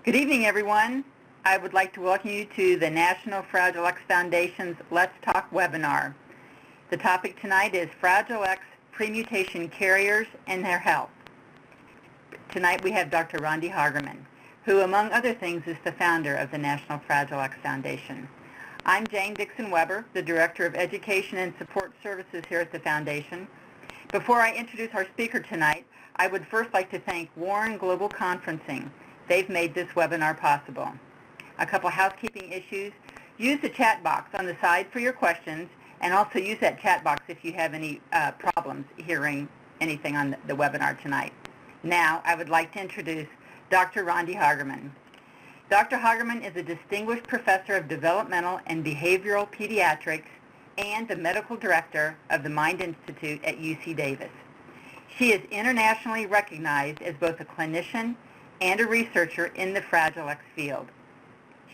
Good evening, everyone. I would like to welcome you to the National Fragile X Foundation's Let's Talk webinar. The topic tonight is Fragile X premutation carriers and their health. Tonight we have Dr. Randi Hagerman, who, among other things, is the founder of the National Fragile X Foundation. I'm Jane Dixon-Weber, the Director of Education and Support Services here at the Foundation. Before I introduce our speaker tonight, I would first like to thank Warren Global Conferencing. They've made this webinar possible. A couple housekeeping issues. Use the chat box on the side for your questions, and also use that chat box if you have any problems hearing anything on the webinar tonight. Now, I would like to introduce Dr. Randi Hagerman. Dr. Hagerman is a distinguished professor of developmental and behavioral pediatrics and the medical director of the Mind Institute at UC Davis. She is internationally recognized as both a clinician and a researcher in the Fragile X field.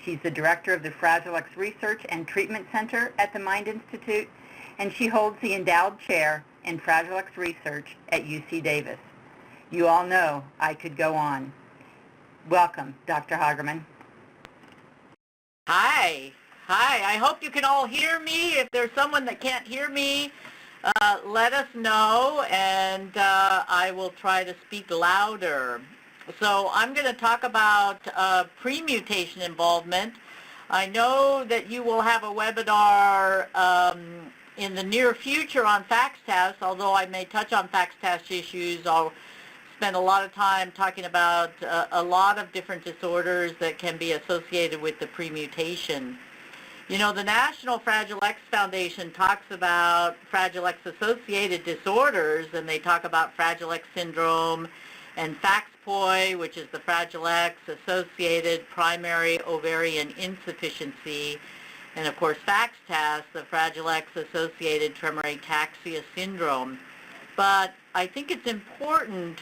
She's the director of the Fragile X Research and Treatment Center at the Mind Institute, and she holds the endowed chair in Fragile X Research at UC Davis. You all know I could go on. Welcome, Dr. Hagerman. Hi. I hope you can all hear me. If there's someone that can't hear me, let us know, and I will try to speak louder. So I'm going to talk about premutation involvement. I know that you will have a webinar in the near future on FACS-TAS, although I may touch on FACS-TAS issues. I'll spend a lot of time talking about a lot of different disorders that can be associated with the premutation. You know, the National Fragile X Foundation talks about Fragile X-associated disorders, and they talk about Fragile X syndrome and FACS-POI, which is the Fragile X-associated primary ovarian insufficiency, and of course FACS-TAS, the Fragile X-associated tremor ataxia syndrome. But I think it's important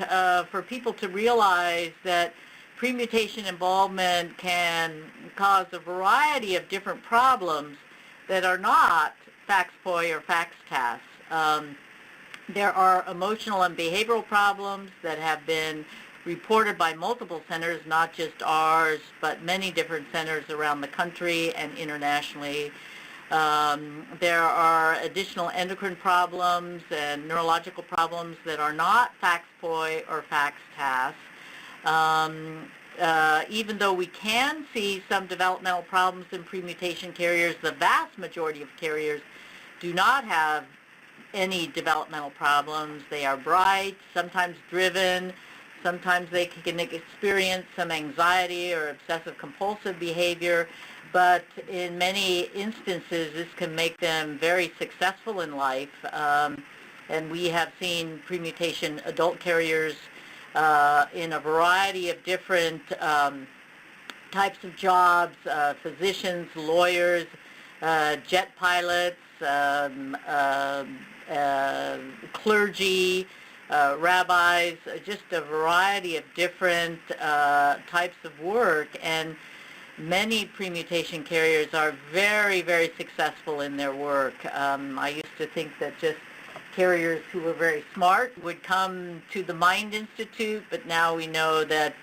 for people to realize that premutation involvement can cause a variety of different problems that are not FACS-POI or FACS-TAS. There are emotional and behavioral problems that have been reported by multiple centers, not just ours, but many different centers around the country and internationally. There are additional endocrine problems and neurological problems that are not FACS-POI or FACS-TAS. Even though we can see some developmental problems in premutation carriers, the vast majority of carriers do not have any developmental problems. They are bright, sometimes driven, sometimes they can experience some anxiety or obsessive compulsive behavior, but in many instances this can make them very successful in life. And we have seen premutation adult carriers in a variety of different types of jobs, physicians, lawyers, jet pilots, clergy, rabbis, just a variety of different types of work, and many premutation carriers are very, very successful in their work. I used to think that just carriers who were very smart would come to the Mind Institute, but now we know that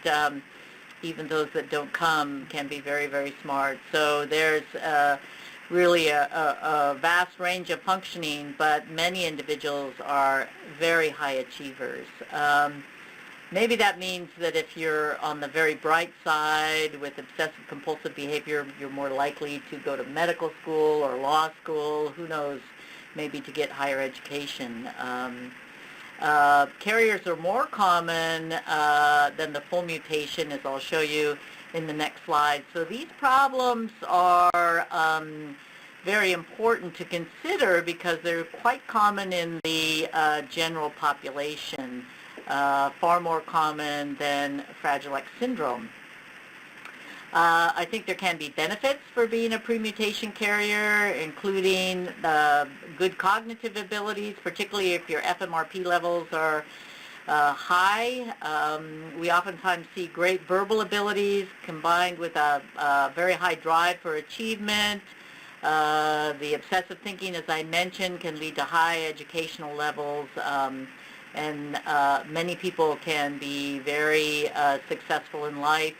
even those that don't come can be very, very smart. So there's really a vast range of functioning, but many individuals are very high achievers. Maybe that means that if you're on the very bright side with obsessive compulsive behavior, you're more likely to go to medical school or law school, who knows, maybe to get higher education. Carriers are more common than the full mutation, as I'll show you in the next slide. So these problems are very important to consider because they're quite common in the general population, far more common than Fragile X syndrome. I think there can be benefits for being a premutation carrier, including good cognitive abilities, particularly if your FMRP levels are high. We oftentimes see great verbal abilities combined with a very high drive for achievement. The obsessive thinking, as I mentioned, can lead to high educational levels, and many people can be very successful in life.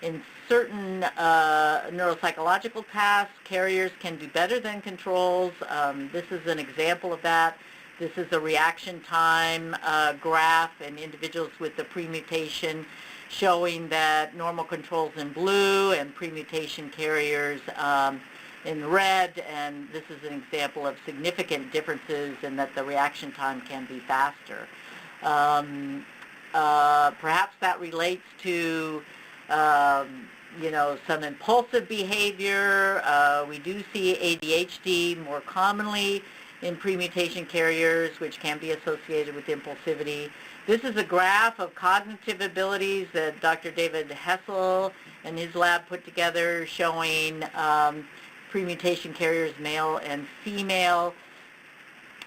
In certain neuropsychological tasks, carriers can do better than controls. This is an example of that. This is a reaction time graph in individuals with the premutation, showing that normal controls in blue and premutation carriers in red, and this is an example of significant differences in that the reaction time can be faster. Perhaps that relates to some impulsive behavior. We do see ADHD more commonly in premutation carriers, which can be associated with impulsivity. This is a graph of cognitive abilities that Dr. David Hessel and his lab put together, showing premutation carriers, male and female,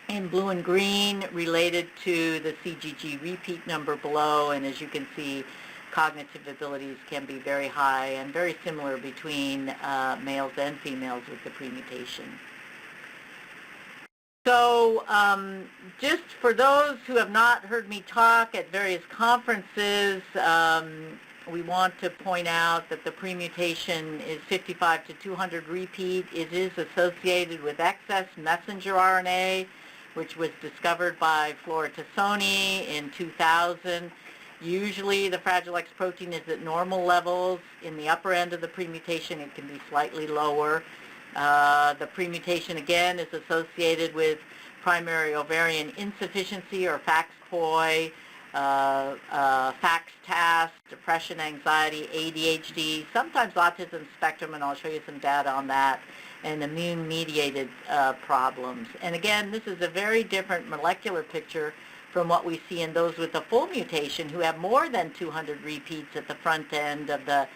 in blue and green related to the CGG repeat number below. And as you can see, cognitive abilities can be very high and very similar between males and females with the premutation. So just for those who have not heard me talk at various conferences, we want to point out that the premutation is 55 to 200 repeat. It is associated with excess messenger RNA, which was discovered by Flora Tassoni in 2000. Usually the Fragile X protein is at normal levels. In the upper end of the premutation, it can be slightly lower. The premutation, again, is associated with primary ovarian insufficiency or FACS-POI, FACS-TAS, depression, anxiety, ADHD, sometimes autism spectrum, and I'll show you some data on that, and immune-mediated problems. And again, this is a very different molecular picture from what we see in those with a full mutation who have more than 200 repeats at the front end of the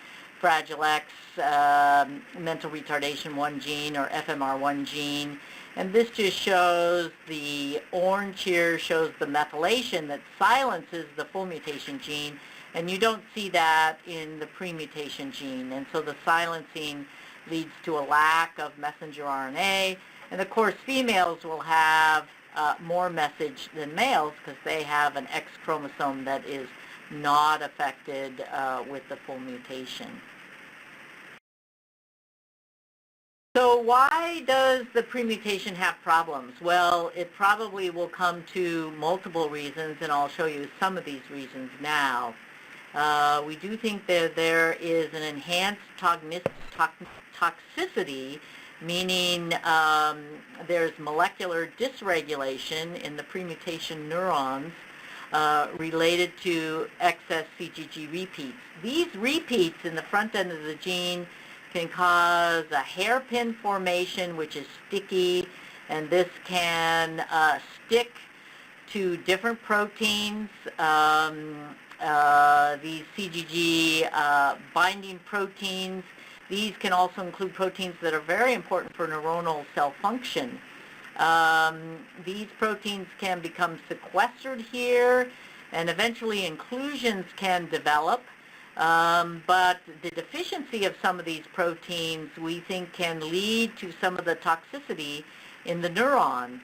Fragile X mental retardation 1 gene or FMR1 gene. And this just shows, the orange here shows the methylation that silences the full mutation gene, and you don't see that in the premutation gene. And so the silencing leads to a lack of messenger RNA. And of course, females will have more message than males because they have an X chromosome that is not affected with the full mutation. So why does the premutation have problems? Well, it probably will come to multiple reasons, and I'll show you some of these reasons now. We do think that there is an enhanced toxicity, meaning there's molecular dysregulation in the premutation neurons related to excess CGG repeats. These repeats in the front end of the gene can cause a hairpin formation, which is sticky, and this can stick to different proteins. These CGG binding proteins, these can also include proteins that are very important for neuronal cell function. These proteins can become sequestered here, and eventually inclusions can develop. But the deficiency of some of these proteins, we think, can lead to some of the toxicity in the neuron.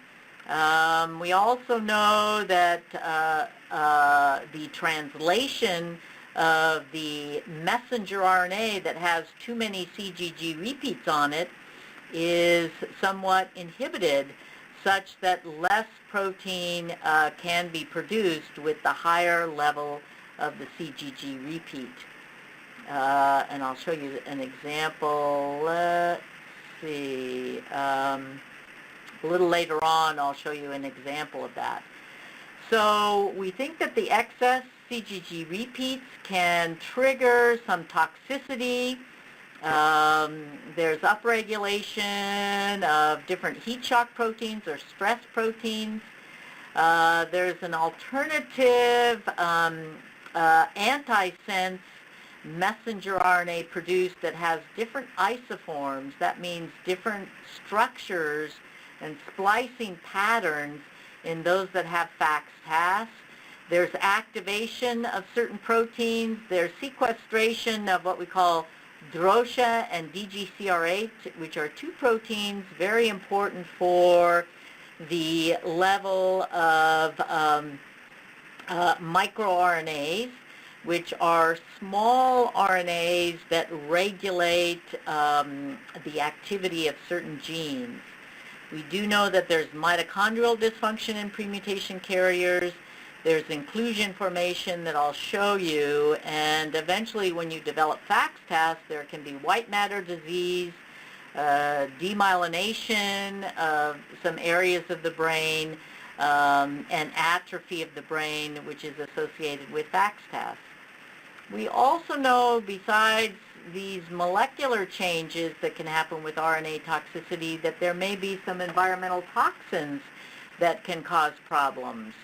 We also know that the translation of the messenger RNA that has too many CGG repeats on it is somewhat inhibited, such that less protein can be produced with the higher level of the CGG repeat. And I'll show you an example. Let's see. A little later on, I'll show you an example of that. So we think that the excess CGG repeats can trigger some toxicity. There's upregulation of different heat shock proteins or stress proteins. There's an alternative antisense messenger RNA produced that has different isoforms. That means different structures and splicing patterns in those that have FACS-TAS. There's activation of certain proteins. There's sequestration of what we call DROSHA and DGCR8, which are two proteins very important for the level of microRNAs. which are small RNAs that regulate the activity of certain genes. We do know that there's mitochondrial dysfunction in premutation carriers. There's inclusion formation that I'll show you, and eventually when you develop FACS-TAS, there can be white matter disease, demyelination of some areas of the brain, and atrophy of the brain, which is associated with FACS-TAS. We also know, besides these molecular changes that can happen with RNA toxicity, that there may be some environmental toxins that can cause problems.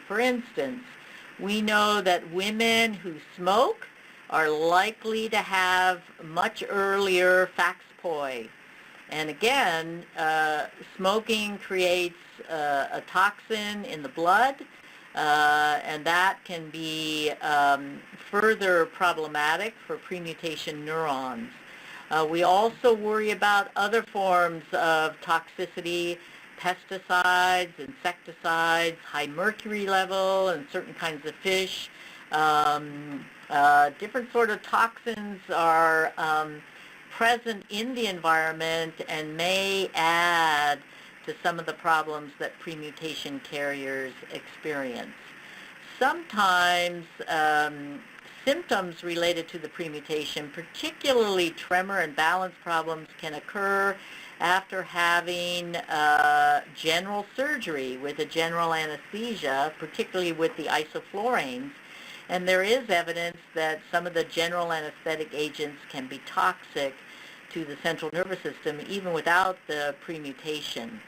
For instance, we know that women who smoke are likely to have much earlier FACS-POI. And again, smoking creates a toxin in the blood, and that can be further problematic for premutation neurons. We also worry about other forms of toxicity, pesticides, insecticides, high mercury level in certain kinds of fish. Different sort of toxins are present in the environment and may add to some of the problems that premutation carriers experience. Sometimes symptoms related to the premutation, particularly tremor and balance problems, can occur after having general surgery with a general anesthesia, particularly with the isofluranes. And there is evidence that some of the general anesthetic agents can be toxic to the central nervous system even without the premutation.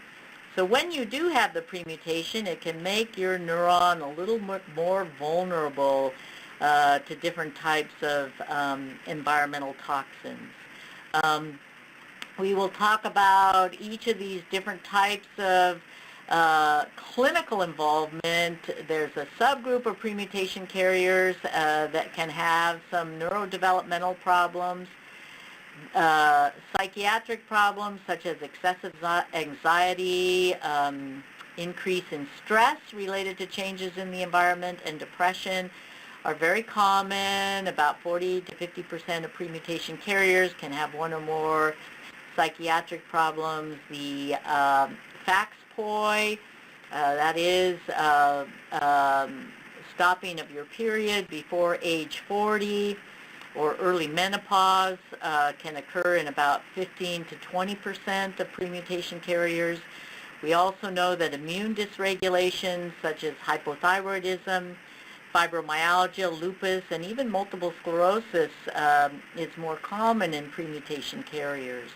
So when you do have the premutation, it can make your neuron a little more vulnerable to different types of environmental toxins. We will talk about each of these different types of clinical involvement. There's a subgroup of premutation carriers that can have some neurodevelopmental problems, psychiatric problems such as excessive anxiety, increase in stress related to changes in the environment, and depression are very common. About 40 to 50% of premutation carriers can have one or more psychiatric problems. The FACS-POI, that is stopping of your period before age 40, or early menopause, can occur in about 15 to 20% of premutation carriers. We also know that immune dysregulation such as hypothyroidism, fibromyalgia, lupus, and even multiple sclerosis is more common in premutation carriers.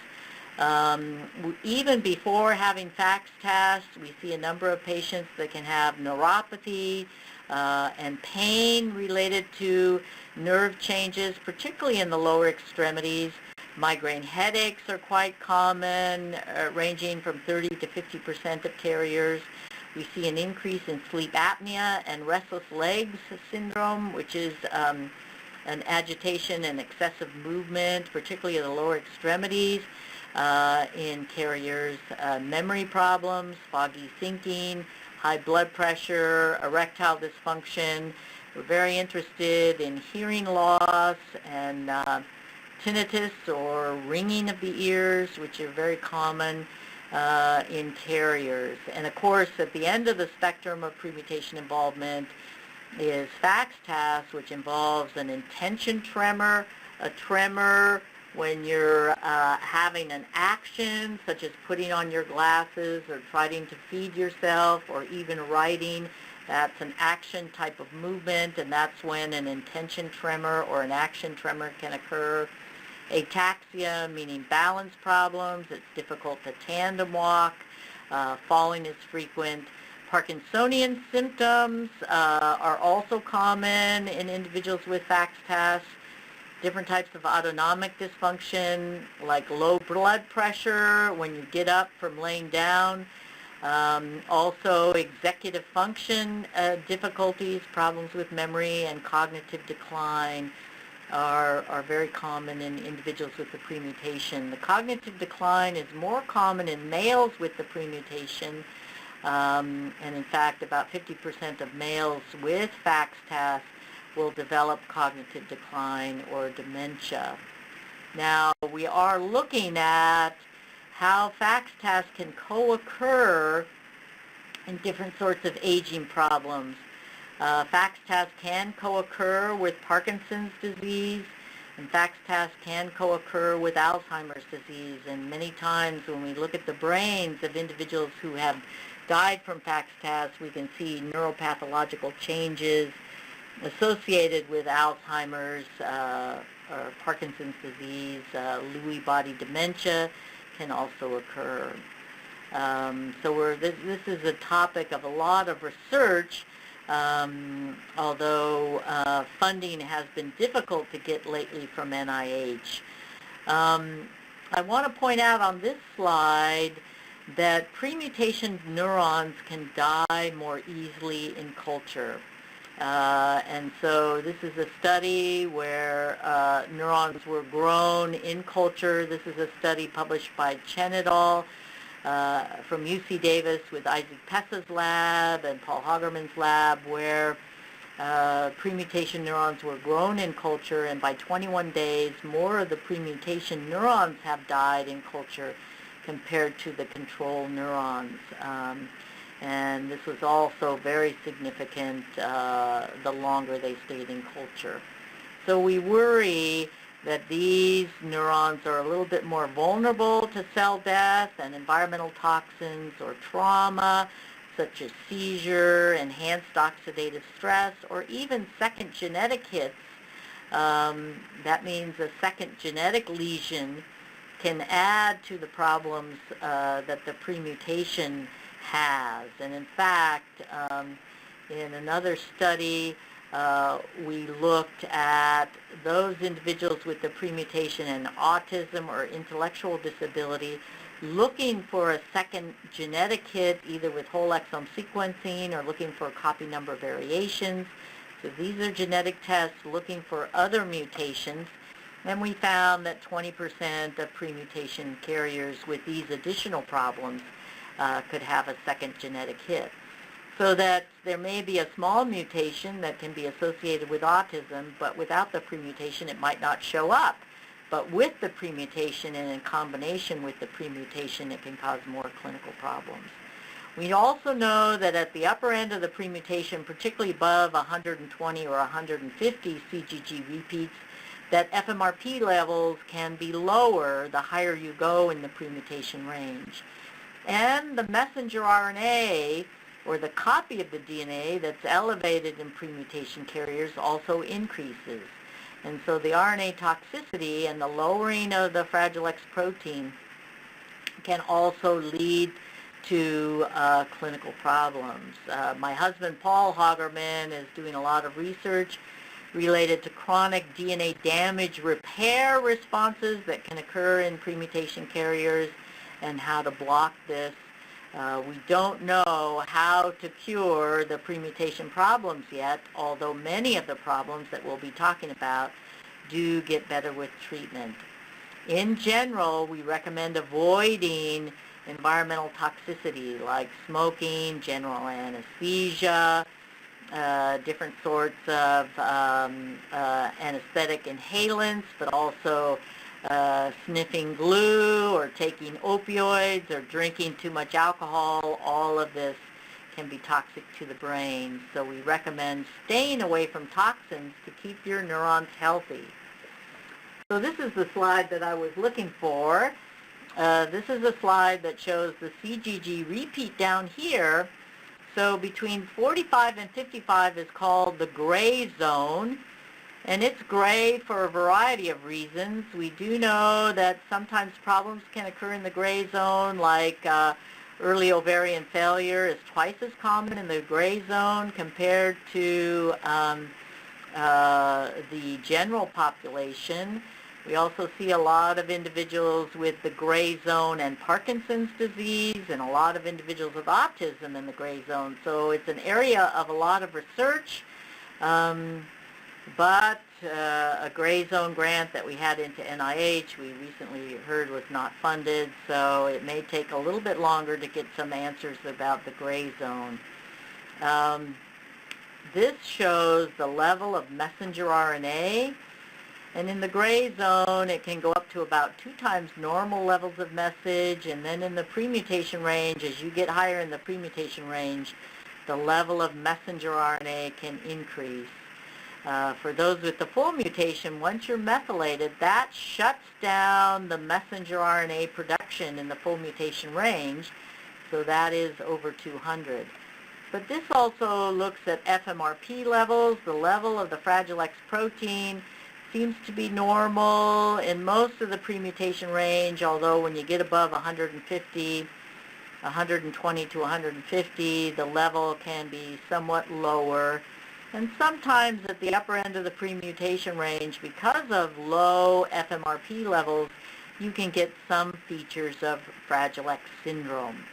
Even before having FACS-TAS, we see a number of patients that can have neuropathy and pain related to nerve changes, particularly in the lower extremities. Migraine headaches are quite common, ranging from 30 to 50% of carriers. We see an increase in sleep apnea and restless legs syndrome, which is an agitation and excessive movement, particularly in the lower extremities. In carriers, memory problems, foggy thinking, high blood pressure, erectile dysfunction. We're very interested in hearing loss and tinnitus or ringing of the ears, which are very common in carriers. And of course, at the end of the spectrum of premutation involvement is FACS-TAS, which involves an intention tremor, a tremor when you're having an action, such as putting on your glasses or trying to feed yourself or even writing. That's an action type of movement, and that's when an intention tremor or an action tremor can occur. Ataxia, meaning balance problems. It's difficult to tandem walk. Falling is frequent. Parkinsonian symptoms are also common in individuals with FACS-TAS. Different types of autonomic dysfunction, like low blood pressure when you get up from laying down. Also executive function difficulties, problems with memory, and cognitive decline are very common in individuals with the premutation. The cognitive decline is more common in males with the premutation, and in fact about 50% of males with FACS-TAS will develop cognitive decline or dementia. Now, we are looking at how FACS-TAS can co-occur in different sorts of aging problems. FACS-TAS can co-occur with Parkinson's disease, and FACS-TAS can co-occur with Alzheimer's disease. And many times when we look at the brains of individuals who have died from FACS-TAS, we can see neuropathological changes associated with Alzheimer's or Parkinson's disease. Lewy body dementia can also occur. So this is a topic of a lot of research, although funding has been difficult to get lately from NIH. I want to point out on this slide that premutation neurons can die more easily in culture. And so this is a study where neurons were grown in culture. This is a study published by Chen et al. From UC Davis with Isaac Pessa's lab and Paul Hagerman's lab, where premutation neurons were grown in culture, and by 21 days, more of the premutation neurons have died in culture compared to the control neurons. And this was also very significant the longer they stayed in culture. So we worry that these neurons are a little bit more vulnerable to cell death and environmental toxins or trauma, such as seizure, enhanced oxidative stress, or even second genetic hits. That means a second genetic lesion can add to the problems that the premutation has. And in fact, in another study, we looked at those individuals with the premutation and autism or intellectual disability looking for a second genetic hit, either with whole exome sequencing or looking for copy number variations. So these are genetic tests looking for other mutations. And we found that 20% of premutation carriers with these additional problems could have a second genetic hit. So that there may be a small mutation that can be associated with autism, but without the premutation it might not show up. But with the premutation and in combination with the premutation, it can cause more clinical problems. We also know that at the upper end of the premutation, particularly above 120 or 150 CGG repeats, that FMRP levels can be lower the higher you go in the premutation range. And the messenger RNA, or the copy of the DNA that's elevated in premutation carriers, also increases. And so the RNA toxicity and the lowering of the Fragile X protein can also lead to clinical problems. My husband, Paul Hagerman, is doing a lot of research related to chronic DNA damage repair responses that can occur in premutation carriers and how to block this. We don't know how to cure the premutation problems yet, although many of the problems that we'll be talking about do get better with treatment. In general, we recommend avoiding environmental toxicity like smoking, general anesthesia, different sorts of anesthetic inhalants, but also sniffing glue or taking opioids or drinking too much alcohol. All of this can be toxic to the brain. So we recommend staying away from toxins to keep your neurons healthy. So this is the slide that I was looking for. This is a slide that shows the CGG repeat down here. So between 45 and 55 is called the gray zone. And it's gray for a variety of reasons. We do know that sometimes problems can occur in the gray zone, like early ovarian failure is twice as common in the gray zone compared to the general population. We also see a lot of individuals with the gray zone and Parkinson's disease, and a lot of individuals with autism in the gray zone. So it's an area of a lot of research. But a gray zone grant that we had into NIH, we recently heard was not funded, so it may take a little bit longer to get some answers about the gray zone. This shows the level of messenger RNA, and in the gray zone it can go up to about 2 times normal levels of message, and then in the premutation range, as you get higher in the premutation range, the level of messenger RNA can increase. For those with the full mutation, once you're methylated, that shuts down the messenger RNA production in the full mutation range, so that is over 200. But this also looks at FMRP levels. The level of the Fragile X protein seems to be normal in most of the premutation range, although when you get above 150, 120 to 150, the level can be somewhat lower. And sometimes at the upper end of the premutation range, because of low FMRP levels, you can get some features of Fragile X syndrome.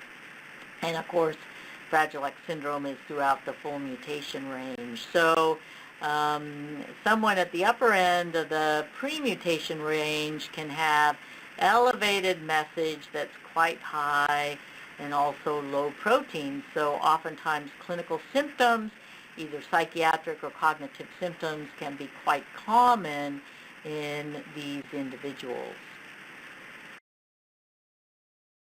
And of course, Fragile X syndrome is throughout the full mutation range. So someone at the upper end of the premutation range can have elevated message that's quite high and also low protein. So oftentimes clinical symptoms, either psychiatric or cognitive symptoms, can be quite common in these individuals.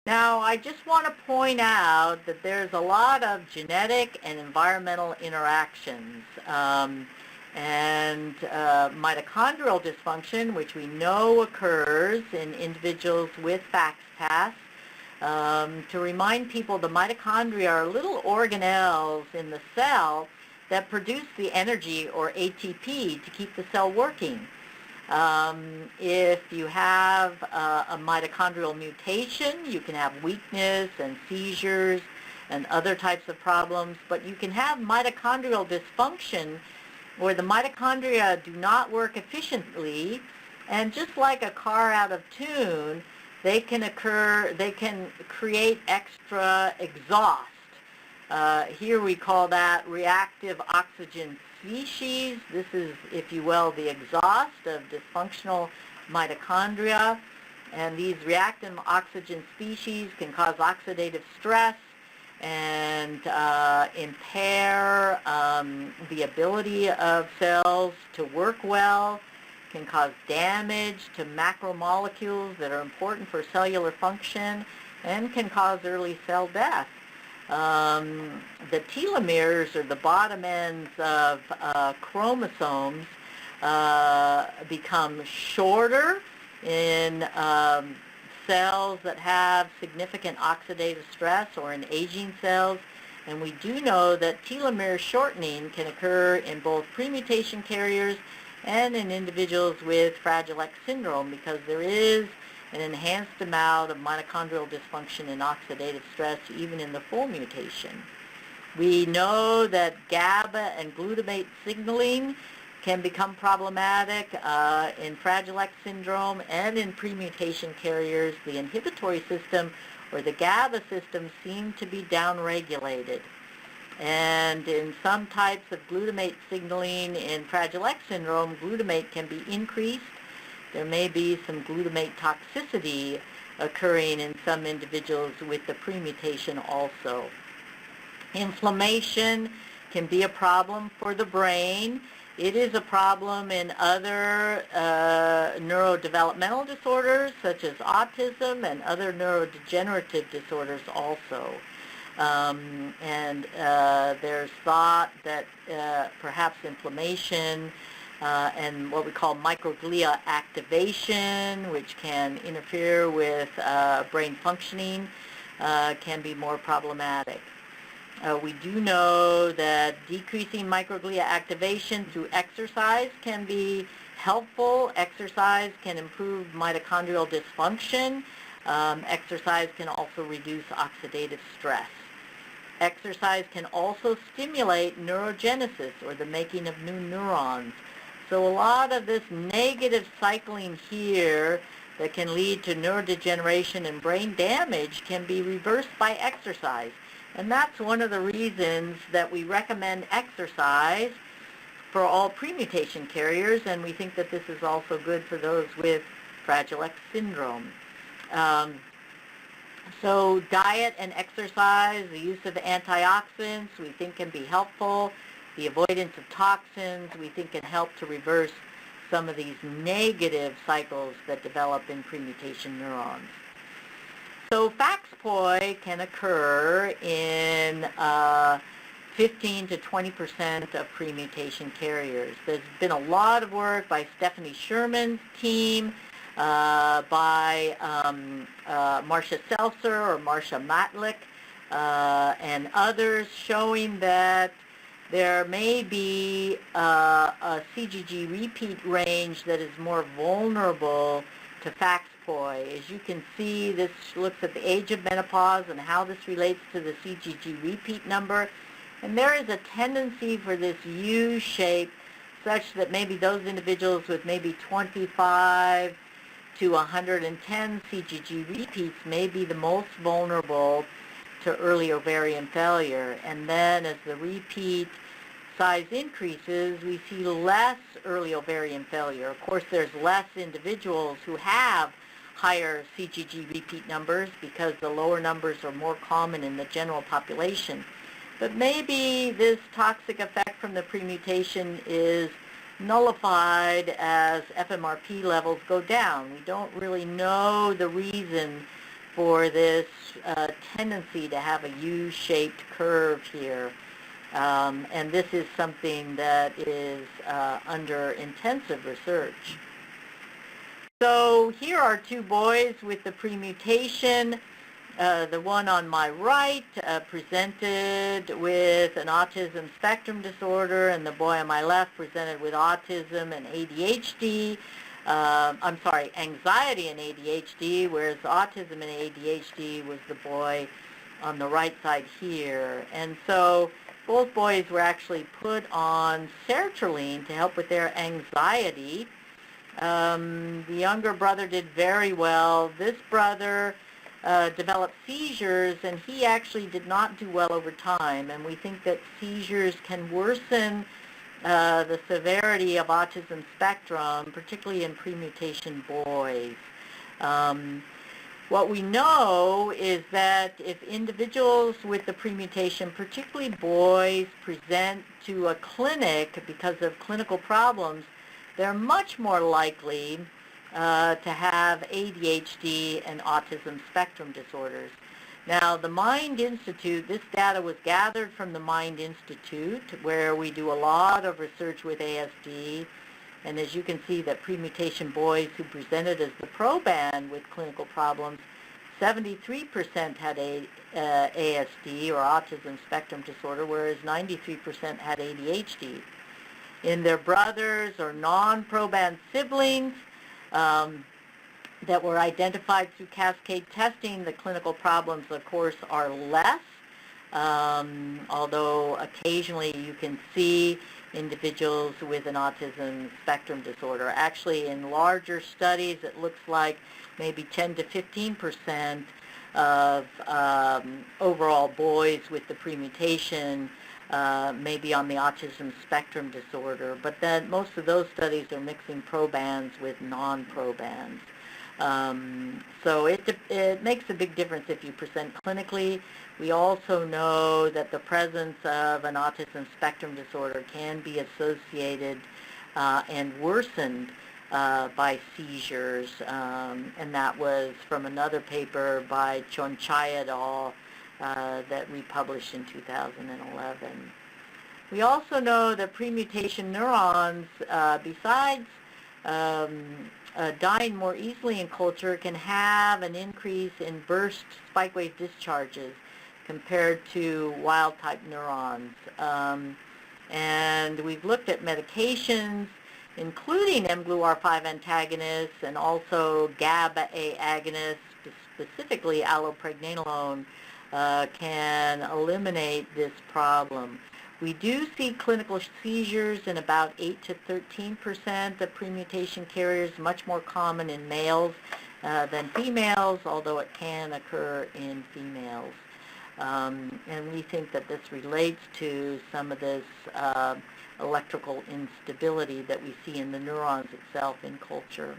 Now, I just want to point out that there's a lot of genetic and environmental interactions. Mitochondrial dysfunction, which we know occurs in individuals with FACS-TAS. To remind people, the mitochondria are little organelles in the cell that produce the energy, or ATP, to keep the cell working. If you have a mitochondrial mutation, you can have weakness and seizures and other types of problems, but you can have mitochondrial dysfunction where the mitochondria do not work efficiently, and just like a car out of tune, they can create extra exhaust. Here we call that reactive oxygen species. This is, if you will, the exhaust of dysfunctional mitochondria. And these reactive oxygen species can cause oxidative stress and impair the ability of cells to work well, can cause damage to macromolecules that are important for cellular function, and can cause early cell death. The telomeres, or the bottom ends of chromosomes, become shorter in cells that have significant oxidative stress, or in aging cells. And we do know that telomere shortening can occur in both premutation carriers and in individuals with Fragile X syndrome, because there is an enhanced amount of mitochondrial dysfunction and oxidative stress even in the full mutation. We know that GABA and glutamate signaling can become problematic in Fragile X syndrome, and in premutation carriers, the inhibitory system, or the GABA system, seem to be downregulated. And in some types of glutamate signaling in Fragile X syndrome, glutamate can be increased. There may be some glutamate toxicity occurring in some individuals with the premutation also. Inflammation can be a problem for the brain. It is a problem in other neurodevelopmental disorders, such as autism, and other neurodegenerative disorders also. There's thought that perhaps inflammation and what we call microglia activation, which can interfere with brain functioning, can be more problematic. We do know that decreasing microglia activation through exercise can be helpful. Exercise can improve mitochondrial dysfunction. Exercise can also reduce oxidative stress. Exercise can also stimulate neurogenesis, or the making of new neurons. So a lot of this negative cycling here that can lead to neurodegeneration and brain damage can be reversed by exercise. And that's one of the reasons that we recommend exercise for all premutation carriers, and we think that this is also good for those with Fragile X syndrome. So diet and exercise, the use of antioxidants, we think can be helpful. the avoidance of toxins, we think can help to reverse some of these negative cycles that develop in premutation neurons. So FAXPOI can occur in 15 to 20% of premutation carriers. There's been a lot of work by Stephanie Sherman's team, by Marcia Seltzer or Marcia Matlick, and others, showing that there may be a CGG repeat range that is more vulnerable to FAXPOI. As you can see, this looks at the age of menopause and how this relates to the CGG repeat number. And there is a tendency for this U shape such that maybe those individuals with maybe 25 to 110 CGG repeats may be the most vulnerable to early ovarian failure. And then as the repeat size increases, we see less early ovarian failure. Of course, there's less individuals who have higher CGG repeat numbers because the lower numbers are more common in the general population. But maybe this toxic effect from the premutation is nullified as FMRP levels go down. We don't really know the reason for this tendency to have a U-shaped curve here. And this is something that is under intensive research. So here are two boys with the premutation. The one on my right presented with an autism spectrum disorder, and the boy on my left presented with autism and ADHD. Anxiety and ADHD, whereas autism and ADHD was the boy on the right side here. And so both boys were actually put on sertraline to help with their anxiety. The younger brother did very well. This brother developed seizures, and he actually did not do well over time. And we think that seizures can worsen the severity of autism spectrum, particularly in premutation boys. What we know is that if individuals with the premutation, particularly boys, present to a clinic because of clinical problems, they're much more likely to have ADHD and autism spectrum disorders. Now, the Mind Institute, this data was gathered from the Mind Institute, where we do a lot of research with ASD. And as you can see, that premutation boys who presented as the proband with clinical problems, 73% had ASD or autism spectrum disorder, whereas 93% had ADHD. In their brothers or non-proband siblings that were identified through cascade testing, the clinical problems, of course, are less, although occasionally you can see individuals with an autism spectrum disorder. Actually, in larger studies, it looks like maybe 10 to 15% of overall boys with the premutation may be on the autism spectrum disorder, but then most of those studies are mixing probands with non-probands. So it makes a big difference if you present clinically. We also know that the presence of an autism spectrum disorder can be associated and worsened by seizures, and that was from another paper by Chonchai et al. That we published in 2011. We also know that premutation neurons, besides dying more easily in culture, can have an increase in burst spike wave discharges compared to wild-type neurons. And we've looked at medications, including mGlu-R5 antagonists and also GABA-A agonists, specifically allopregnanolone, can eliminate this problem. We do see clinical seizures in about 8 to 13% of premutation carriers, much more common in males than females, although it can occur in females. And we think that this relates to some of this electrical instability that we see in the neurons itself in culture.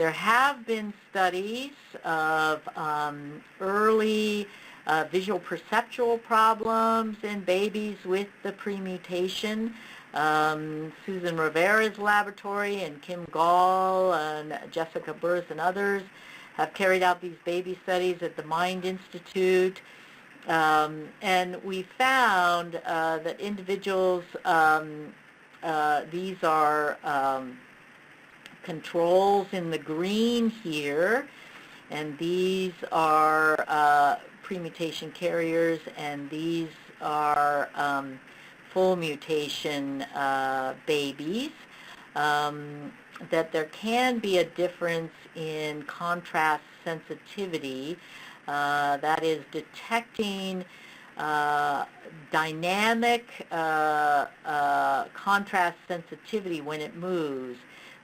There have been studies of early visual perceptual problems in babies with the premutation. Susan Rivera's laboratory and Kim Gall and Jessica Burris and others have carried out these baby studies at the Mind Institute. And we found that individuals, these are controls in the green here, and these are premutation carriers, and these are full mutation babies, that there can be a difference in contrast sensitivity, that is detecting dynamic contrast sensitivity when it moves.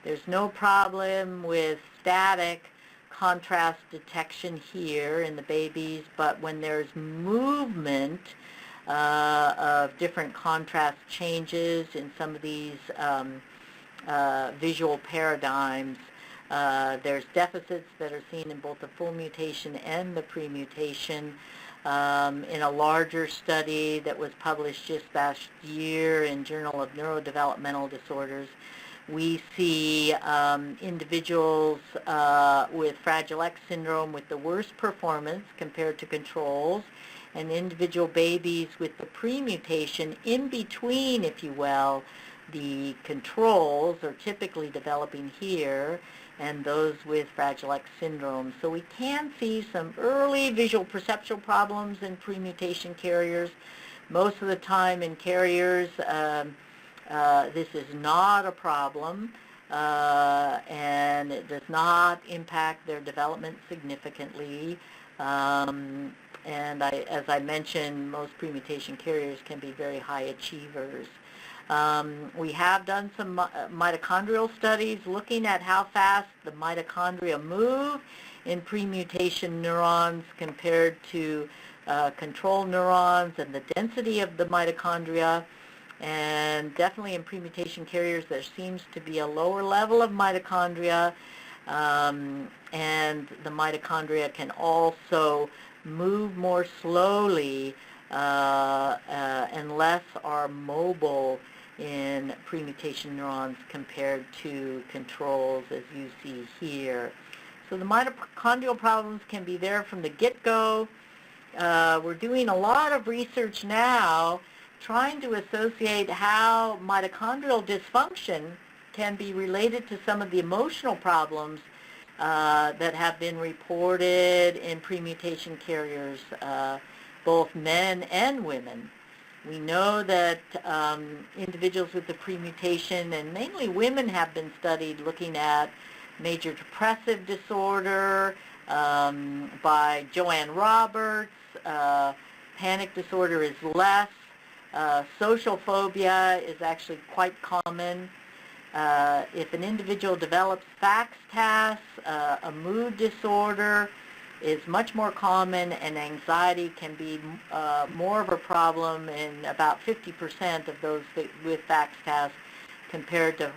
There's no problem with static contrast detection here in the babies, but when there's movement of different contrast changes in some of these visual paradigms, there's deficits that are seen in both the full mutation and the premutation. In a larger study that was published just last year in Journal of Neurodevelopmental Disorders, we see individuals with Fragile X syndrome with the worst performance compared to controls, and individual babies with the premutation in between, if you will. The controls are typically developing here, and those with Fragile X syndrome. So we can see some early visual perceptual problems in premutation carriers. Most of the time in carriers, this is not a problem, and it does not impact their development significantly. And as I mentioned, most premutation carriers can be very high achievers. We have done some mitochondrial studies looking at how fast the mitochondria move in premutation neurons compared to control neurons and the density of the mitochondria. And definitely in premutation carriers there seems to be a lower level of mitochondria, and the mitochondria can also move more slowly and less are mobile in premutation neurons compared to controls, as you see here. So the mitochondrial problems can be there from the get-go. We're doing a lot of research now trying to associate how mitochondrial dysfunction can be related to some of the emotional problems that have been reported in premutation carriers, both men and women. We know that individuals with the premutation, and mainly women, have been studied looking at major depressive disorder by Joanne Roberts. Panic disorder is less. Social phobia is actually quite common. If an individual develops FACS-TAS, a mood disorder is much more common, and anxiety can be more of a problem in about 50% of those with FACS-TAS compared to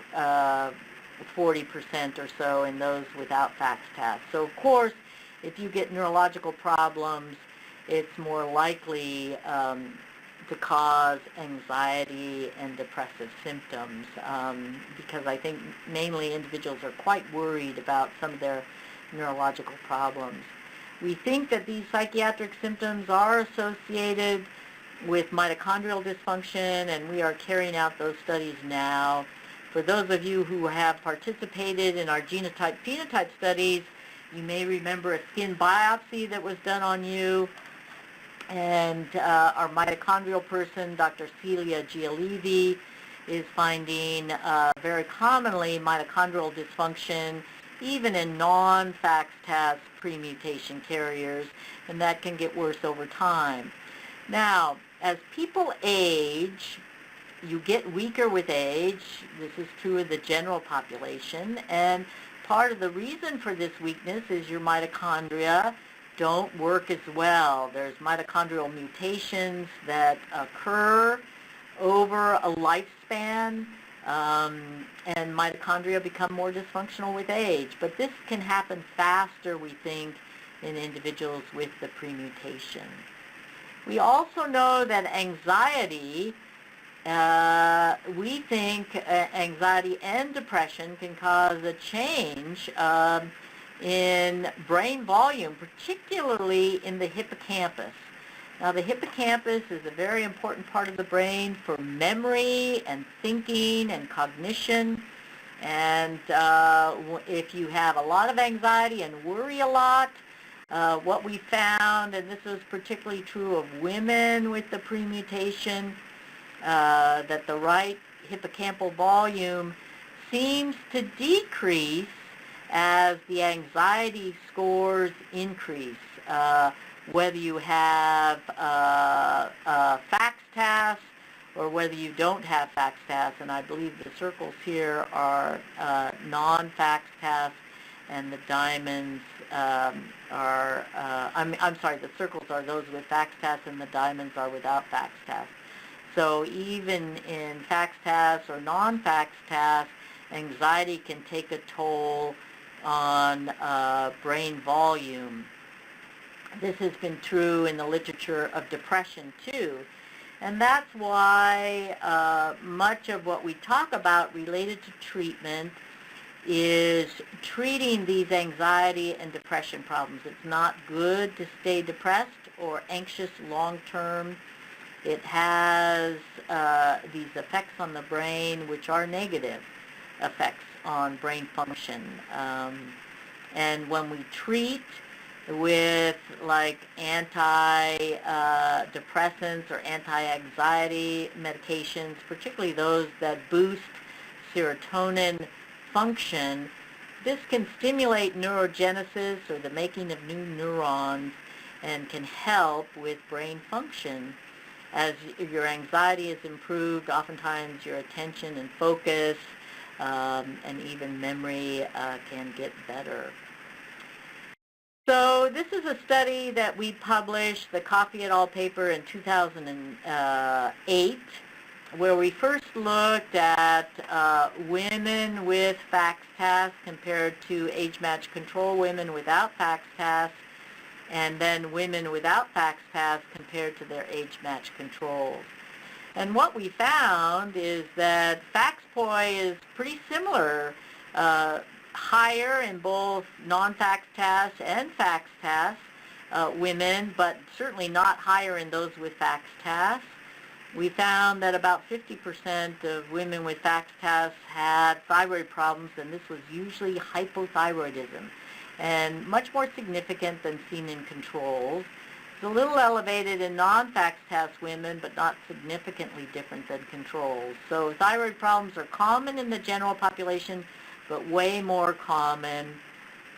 40% or so in those without FACS-TAS. So of course, if you get neurological problems, it's more likely to cause anxiety and depressive symptoms, because I think mainly individuals are quite worried about some of their neurological problems. We think that these psychiatric symptoms are associated with mitochondrial dysfunction, and we are carrying out those studies now. For those of you who have participated in our genotype-phenotype studies, you may remember a skin biopsy that was done on you, and our mitochondrial person, Dr. Celia Gialivi, is finding very commonly mitochondrial dysfunction even in non-FACS-TAS premutation carriers, and that can get worse over time. Now, as people age, you get weaker with age. This is true of the general population, and part of the reason for this weakness is your mitochondria don't work as well. There's mitochondrial mutations that occur over a lifespan, and mitochondria become more dysfunctional with age. But this can happen faster, we think, in individuals with the premutation. We also know that anxiety, we think anxiety and depression can cause a change in brain volume, particularly in the hippocampus. Now, the hippocampus is a very important part of the brain for memory and thinking and cognition. And if you have a lot of anxiety and worry a lot, what we found, and this was particularly true of women with the premutation, that the right hippocampal volume seems to decrease as the anxiety scores increase. Whether you have FACS-TAS or whether you don't have FACS-TAS, and I believe the circles here are non-FACS-TAS, and the diamonds are, I'm sorry, the circles are those with FACS-TAS and the diamonds are without FACS-TAS. So even in FACS-TAS or non-FACS-TAS, anxiety can take a toll on brain volume. This has been true in the literature of depression too. And that's why much of what we talk about related to treatment is treating these anxiety and depression problems. It's not good to stay depressed or anxious long term. It has these effects on the brain which are negative effects on brain function. And when we treat with like antidepressants or anti-anxiety medications, particularly those that boost serotonin function, this can stimulate neurogenesis or the making of new neurons and can help with brain function. As your anxiety is improved, oftentimes your attention and focus and even memory can get better. So this is a study that we published, the Coffey et al. Paper in 2008, where we first looked at women with FACS-TAS compared to age-matched control women without FACS-TAS, and then women without FACS-TAS compared to their age-matched controls. And what we found is that FACS-POI is pretty similar, higher in both non-FACS-TAS and FACS-TAS women, but certainly not higher in those with FACS-TAS. We found that about 50% of women with FACS-TAS had thyroid problems, and this was usually hypothyroidism, and much more significant than seen in controls. It's a little elevated in non-FACS-TAS women, but not significantly different than controls. So thyroid problems are common in the general population, but way more common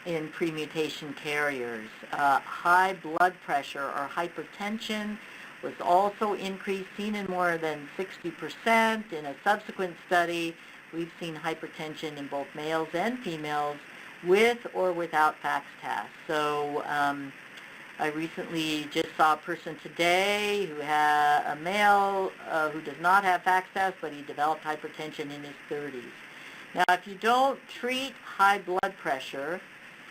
in premutation carriers. High blood pressure or hypertension was also increased, seen in more than 60%. In a subsequent study, we've seen hypertension in both males and females with or without FACS-TAS. So I recently just saw a person today who had a male who does not have FACS-TAS, but he developed hypertension in his 30s. Now, if you don't treat high blood pressure,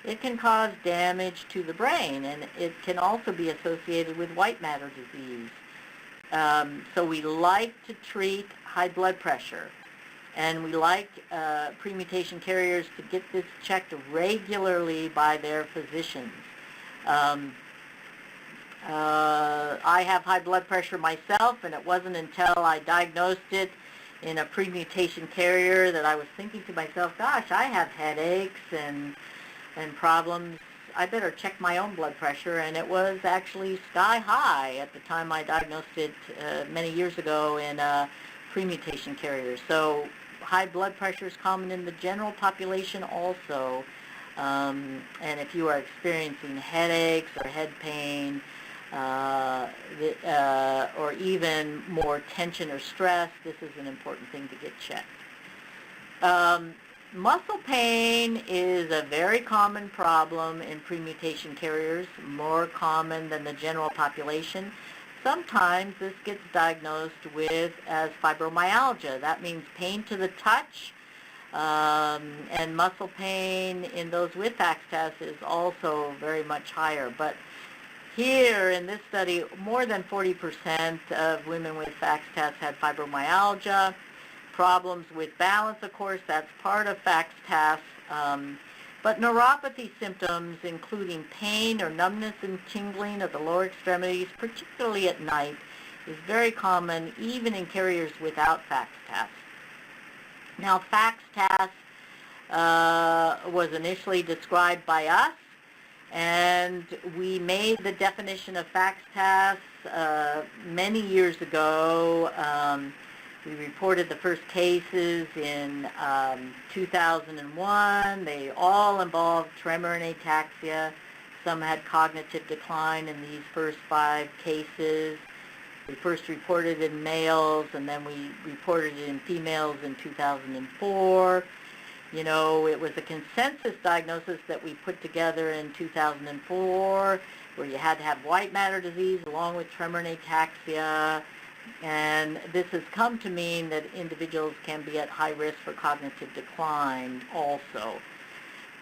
it can cause damage to the brain, and it can also be associated with white matter disease. So we like to treat high blood pressure, and we like premutation carriers to get this checked regularly by their physicians. I have high blood pressure myself, and it wasn't until I diagnosed it in a premutation carrier that I was thinking to myself, gosh, I have headaches and problems. I better check my own blood pressure, and it was actually sky high at the time I diagnosed it many years ago in a premutation carrier. So high blood pressure is common in the general population also, and if you are experiencing headaches or head pain, or even more tension or stress, this is an important thing to get checked. Muscle pain is a very common problem in premutation carriers, more common than the general population. Sometimes this gets diagnosed with as fibromyalgia. That means pain to the touch, and muscle pain in those with FACS-TAS is also very much higher. But Here in this study, more than 40% of women with FACS-TAS had fibromyalgia. Problems with balance, of course, that's part of FACS-TAS. But neuropathy symptoms, including pain or numbness and tingling of the lower extremities, particularly at night, is very common even in carriers without FACS-TAS. Now, FACS-TAS was initially described by us, and we made the definition of FACS-TAS many years ago. We reported the first cases in 2001. They all involved tremor and ataxia. Some had cognitive decline in these first 5 cases. We first reported in males, and then we reported it in females in 2004. You know, it was a consensus diagnosis that we put together in 2004, where you had to have white matter disease along with tremor and ataxia. And this has come to mean that individuals can be at high risk for cognitive decline also.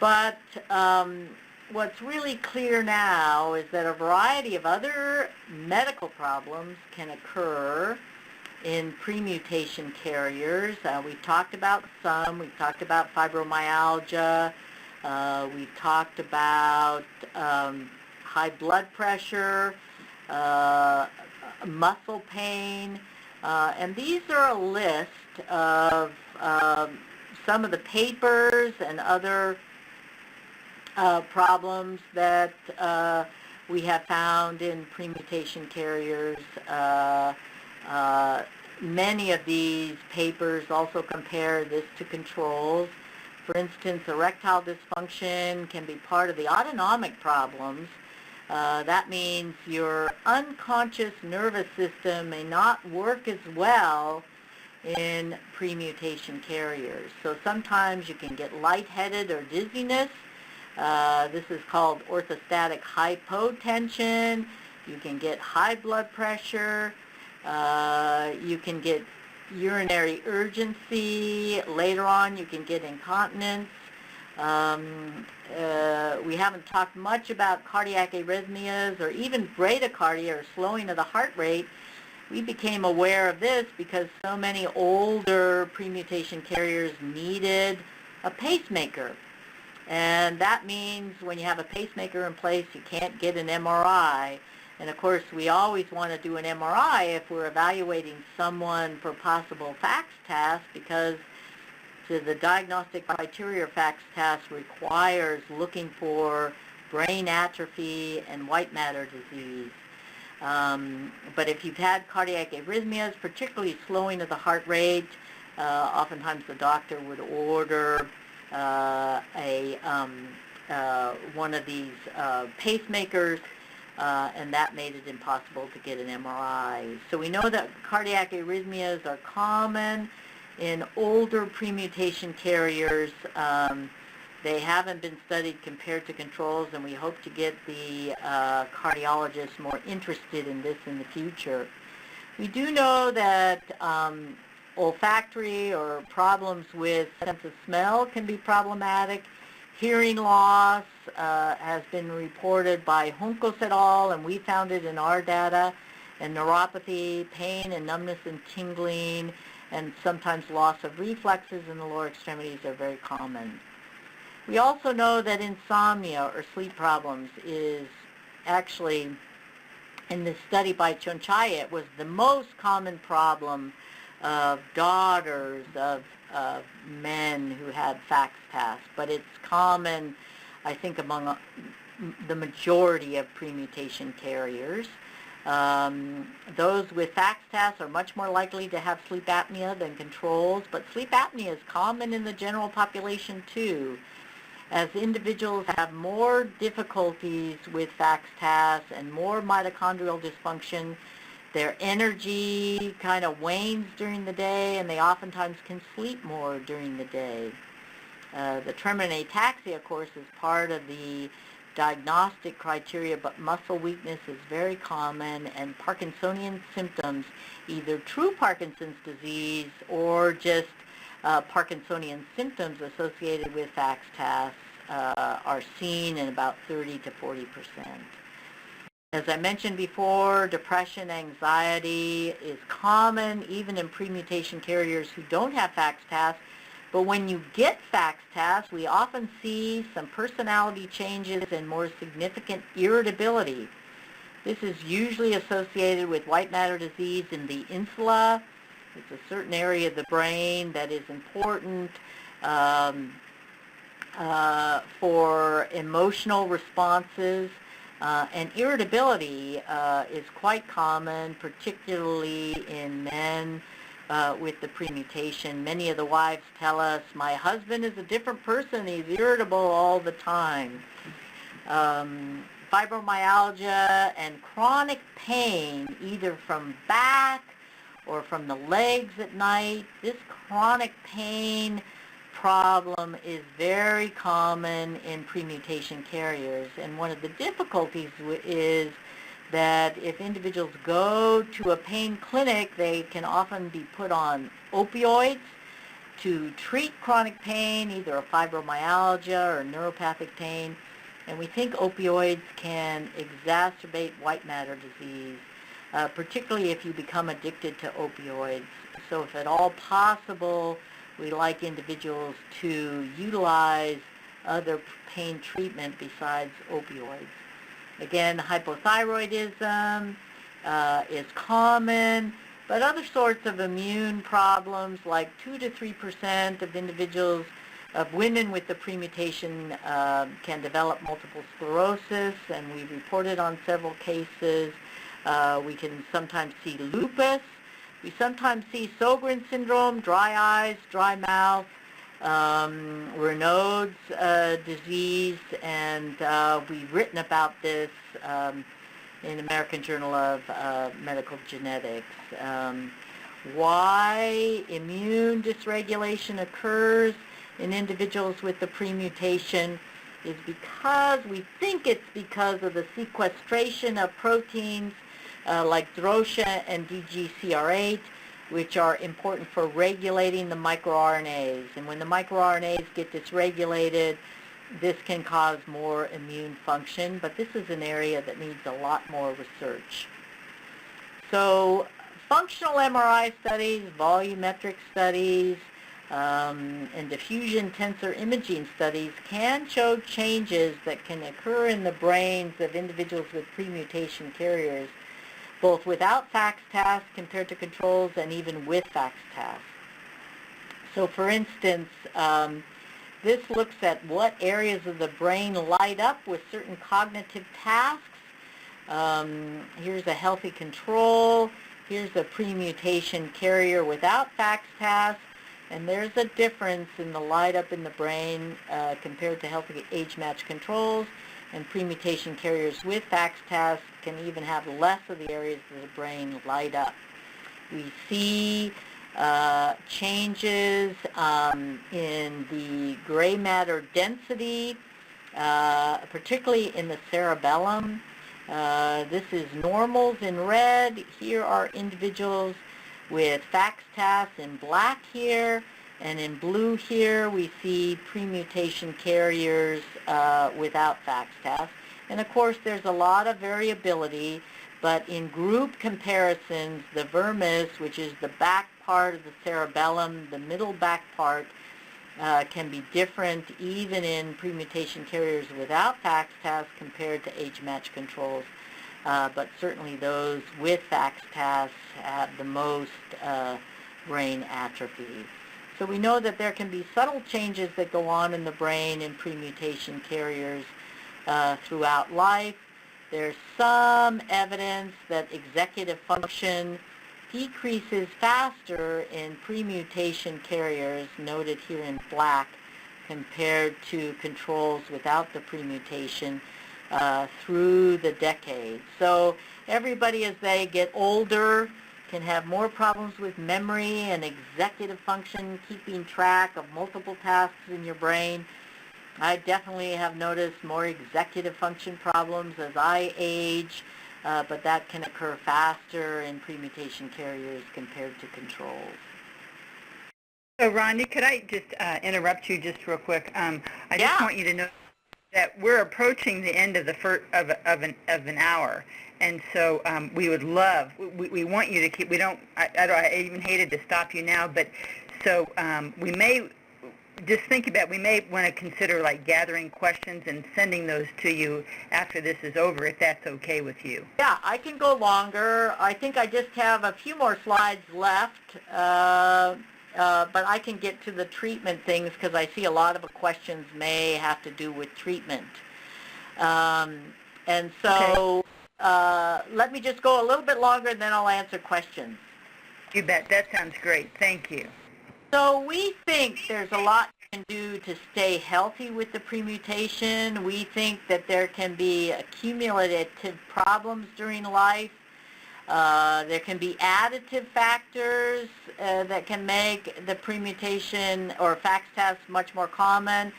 But what's really clear now is that a variety of other medical problems can occur in premutation carriers. We've talked about some. We've talked about fibromyalgia. We've talked about high blood pressure, muscle pain, and these are a list of some of the papers and other problems that we have found in premutation carriers. Many of these papers also compare this to controls. For instance, erectile dysfunction can be part of the autonomic problems. That means your unconscious nervous system may not work as well in premutation carriers. So sometimes you can get lightheaded or dizziness. This is called orthostatic hypotension. You can get high blood pressure. You can get urinary urgency. Later on, you can get incontinence. We haven't talked much about cardiac arrhythmias or even bradycardia or slowing of the heart rate. We became aware of this because so many older premutation carriers needed a pacemaker. And that means when you have a pacemaker in place, you can't get an MRI. And of course, we always want to do an MRI if we're evaluating someone for possible FACS-TAS, because the diagnostic criteria of FACS-TAS requires looking for brain atrophy and white matter disease. But if you've had cardiac arrhythmias, particularly slowing of the heart rate, oftentimes the doctor would order one of these pacemakers, and that made it impossible to get an MRI. So we know that cardiac arrhythmias are common in older premutation carriers. They haven't been studied compared to controls, and we hope to get the cardiologists more interested in this in the future. We do know that olfactory or problems with sense of smell can be problematic. Hearing loss has been reported by Juncos et al., and we found it in our data. And neuropathy, pain and numbness and tingling, and sometimes loss of reflexes in the lower extremities are very common. We also know that insomnia or sleep problems is actually, in this study by Chonchaya, it was the most common problem of daughters of men who had FACS-TAS, but it's common, I think, among the majority of premutation carriers. Those with FACS-TAS are much more likely to have sleep apnea than controls, but sleep apnea is common in the general population too. As individuals have more difficulties with FACS-TAS and more mitochondrial dysfunction, their energy kind of wanes during the day, and they oftentimes can sleep more during the day. The tremor and ataxia, of course, is part of the diagnostic criteria, but muscle weakness is very common, and Parkinsonian symptoms, either true Parkinson's disease or just Parkinsonian symptoms associated with FACS-TAS, are seen in about 30 to 40%. As I mentioned before, depression, anxiety is common even in premutation carriers who don't have FACS-TAS. But when you get FACS-TAS, we often see some personality changes and more significant irritability. This is usually associated with white matter disease in the insula. It's a certain area of the brain that is important for emotional responses. And irritability is quite common, particularly in men with the premutation. Many of the wives tell us, my husband is a different person, he's irritable all the time. Fibromyalgia and chronic pain, either from back or from the legs at night. This chronic pain problem is very common in premutation carriers, and one of the difficulties is that if individuals go to a pain clinic, they can often be put on opioids to treat chronic pain, either a fibromyalgia or neuropathic pain, and we think opioids can exacerbate white matter disease, particularly if you become addicted to opioids. So if at all possible, we like individuals to utilize other pain treatment besides opioids. Again, hypothyroidism is common, but other sorts of immune problems, like 2 to 3% of individuals, of women with the premutation can develop multiple sclerosis, and we've reported on several cases. We can sometimes see lupus. We sometimes see Sjogren's syndrome, dry eyes, dry mouth, Raynaud's disease, and we've written about this in American Journal of Medical Genetics. Why immune dysregulation occurs in individuals with the premutation is because we think it's because of the sequestration of proteins like DROSHA and DGCR8, which are important for regulating the microRNAs. And when the microRNAs get dysregulated, this can cause more immune function, but this is an area that needs a lot more research. So functional MRI studies, volumetric studies, and diffusion tensor imaging studies can show changes that can occur in the brains of individuals with premutation carriers, both without FACS-TAS compared to controls and even with FACS-TAS. So for instance, this looks at what areas of the brain light up with certain cognitive tasks. Here's a healthy control. Here's a premutation carrier without FACS-TAS. And there's a difference in the light up in the brain compared to healthy age-matched controls. And premutation carriers with FACS-TAS can even have less of the areas of the brain light up. We see changes in the gray matter density, particularly in the cerebellum. This is normals in red. Here are individuals with FACS-TAS in black here, and in blue here we see premutation carriers without FACS-TAS. And of course there's a lot of variability, but in group comparisons, the vermis, which is the back part of the cerebellum, the middle back part, can be different even in premutation carriers without FACS-TAS compared to age-matched controls. But certainly those with FACS-TAS have the most brain atrophy. So we know that there can be subtle changes that go on in the brain in premutation carriers throughout life. There's some evidence that executive function decreases faster in premutation carriers, noted here in black, compared to controls without the premutation through the decades. So everybody as they get older can have more problems with memory and executive function, keeping track of multiple tasks in your brain. I definitely have noticed more executive function problems as I age, but that can occur faster in premutation carriers compared to controls. So Randi, could I just interrupt you just real quick? I just want you to know that we're approaching the end of the of an hour, and so we would love, we want you to keep. We don't. I even hated to stop you now, but so we may just think about. We may want to consider like gathering questions and sending those to you after this is over, if that's okay with you. Yeah, I can go longer. I think I just have a few more slides left. But I can get to the treatment things because I see a lot of the questions may have to do with treatment. And so let me just go a little bit longer and then I'll answer questions. You bet. That sounds great. Thank you. So we think there's a lot you can do to stay healthy with the premutation. We think that there can be accumulative problems during life. There can be additive factors that can make the premutation or FACS much more common.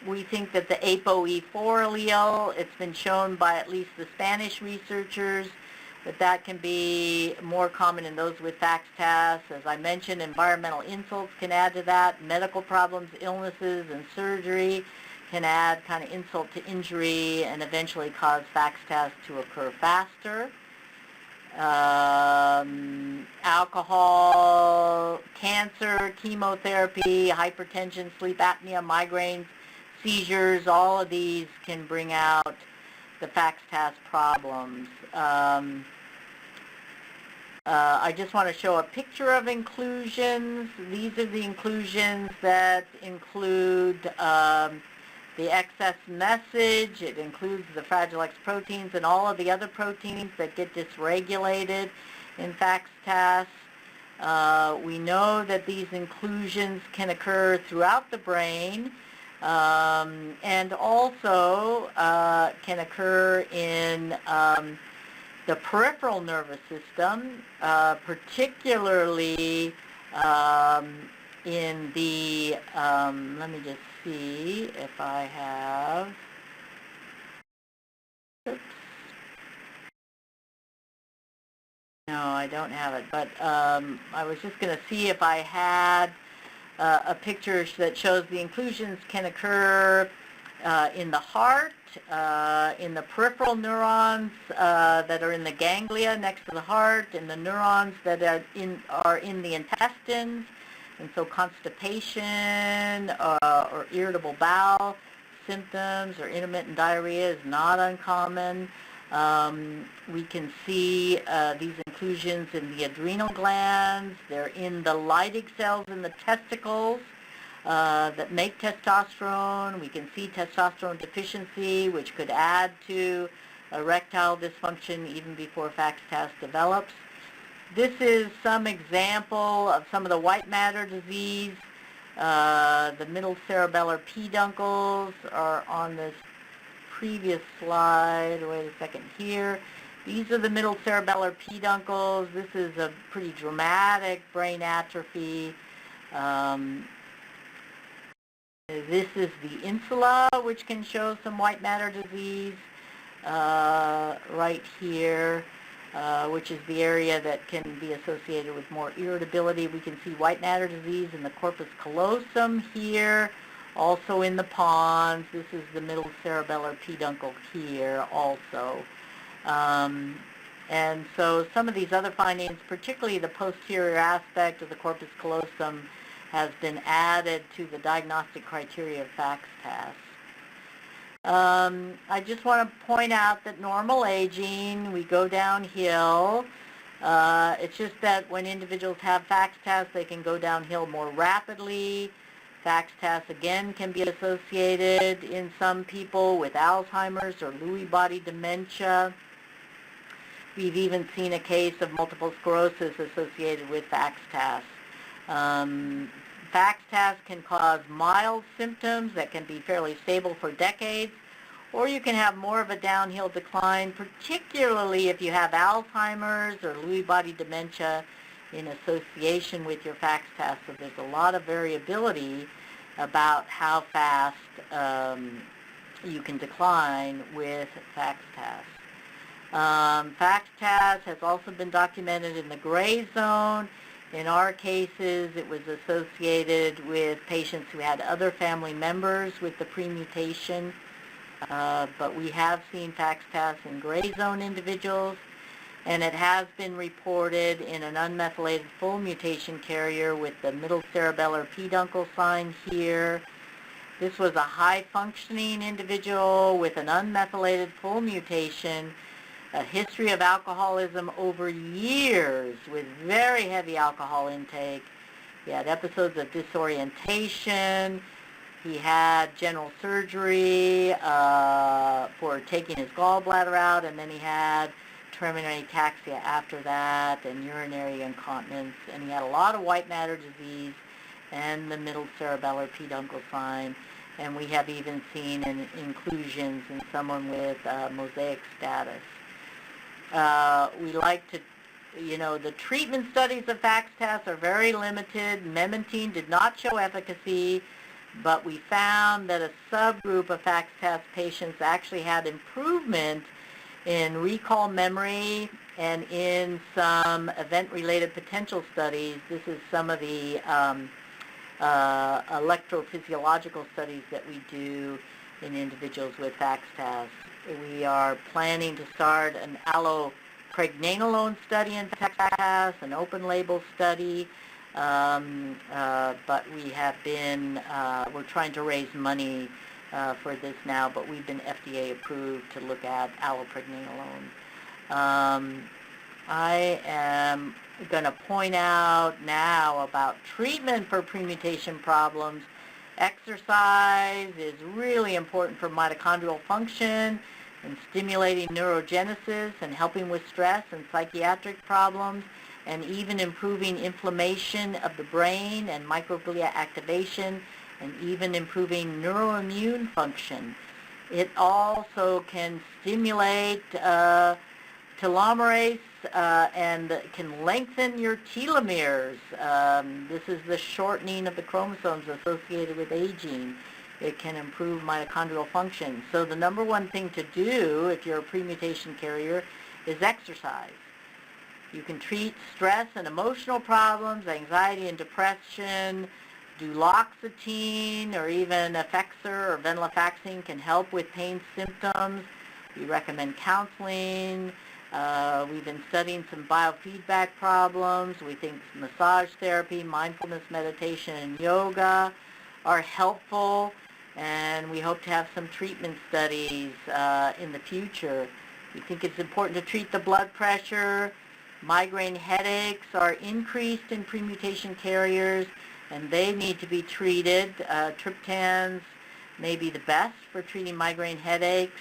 We think that the ApoE4 allele, it's been shown by at least the Spanish researchers that can be more common in those with FACS. As I mentioned, environmental insults can add to that. Medical problems, illnesses, and surgery can add kind of insult to injury and eventually cause FACS to occur faster. Alcohol, cancer, chemotherapy, hypertension, sleep apnea, migraines, seizures, all of these can bring out the FACS problems. I just want to show a picture of inclusions. These are the inclusions that include the excess message. It includes the Fragile X proteins and all of the other proteins that get dysregulated in FACS. We know that these inclusions can occur throughout the brain and also can occur in the peripheral nervous system, particularly in the, let me just see if I have, oops. No, I don't have it, but I was just going to see if I had a picture that shows the inclusions can occur in the heart, in the peripheral neurons that are in the ganglia next to the heart, and the neurons that are in the intestines. And so constipation or irritable bowel symptoms or intermittent diarrhea is not uncommon. We can see these inclusions in the adrenal glands. They're in the Leydig cells in the testicles that make testosterone. We can see testosterone deficiency, which could add to erectile dysfunction even before FACS develops. This is some example of some of the white matter disease. The middle cerebellar peduncles are on this previous slide. Wait a second here. These are the middle cerebellar peduncles. This is a pretty dramatic brain atrophy. This is the insula, which can show some white matter disease right here. Which is the area that can be associated with more irritability. We can see white matter disease in the corpus callosum here, also in the pons. This is the middle cerebellar peduncle here also. And so some of these other findings, particularly the posterior aspect of the corpus callosum, has been added to the diagnostic criteria of FACS. I just want to point out that normal aging, we go downhill. It's just that when individuals have FACS, they can go downhill more rapidly. FACS again can be associated in some people with Alzheimer's or Lewy body dementia. We've even seen a case of multiple sclerosis associated with FACS. FACS can cause mild symptoms that can be fairly stable for decades, or you can have more of a downhill decline, particularly if you have Alzheimer's or Lewy body dementia in association with your FACS. So there's a lot of variability about how fast you can decline with FACS. FACS has also been documented in the gray zone. In our cases, it was associated with patients who had other family members with the premutation. but we have seen FACS-TAS in gray zone individuals, and it has been reported in an unmethylated full mutation carrier with the middle cerebellar peduncle sign here. This was a high-functioning individual with an unmethylated full mutation, a history of alcoholism over years with very heavy alcohol intake. He had episodes of disorientation. He had general surgery for taking his gallbladder out, and then he had terminal ataxia after that and urinary incontinence, and he had a lot of white matter disease and the middle cerebellar peduncle sign, and we have even seen inclusions in someone with mosaic status. We like to, the treatment studies of FACS-TAS are very limited. Memantine did not show efficacy, but we found that a subgroup of FACS-TAS patients actually had improvement in recall memory and in some event-related potential studies. This is some of the electrophysiological studies that we do in individuals with FACS-TAS. We are planning to start an allopregnanolone study in FACS-TAS, an open-label study, but we have been, we're trying to raise money for this now, but we've been FDA approved to look at allopregnanolone. I am going to point out now about treatment for premutation problems. Exercise is really important for mitochondrial function and stimulating neurogenesis and helping with stress and psychiatric problems, and even improving inflammation of the brain and microglia activation, and even improving neuroimmune function. It also can stimulate telomerase and can lengthen your telomeres. This is the shortening of the chromosomes associated with aging. It can improve mitochondrial function. So the number one thing to do if you're a premutation carrier is exercise. You can treat stress and emotional problems, anxiety and depression. Duloxetine or even Effexor or venlafaxine can help with pain symptoms. We recommend counseling. We've been studying some biofeedback problems. We think massage therapy, mindfulness meditation, and yoga are helpful, and we hope to have some treatment studies in the future. We think it's important to treat the blood pressure. Migraine headaches are increased in premutation carriers, and they need to be treated. Triptans may be the best for treating migraine headaches.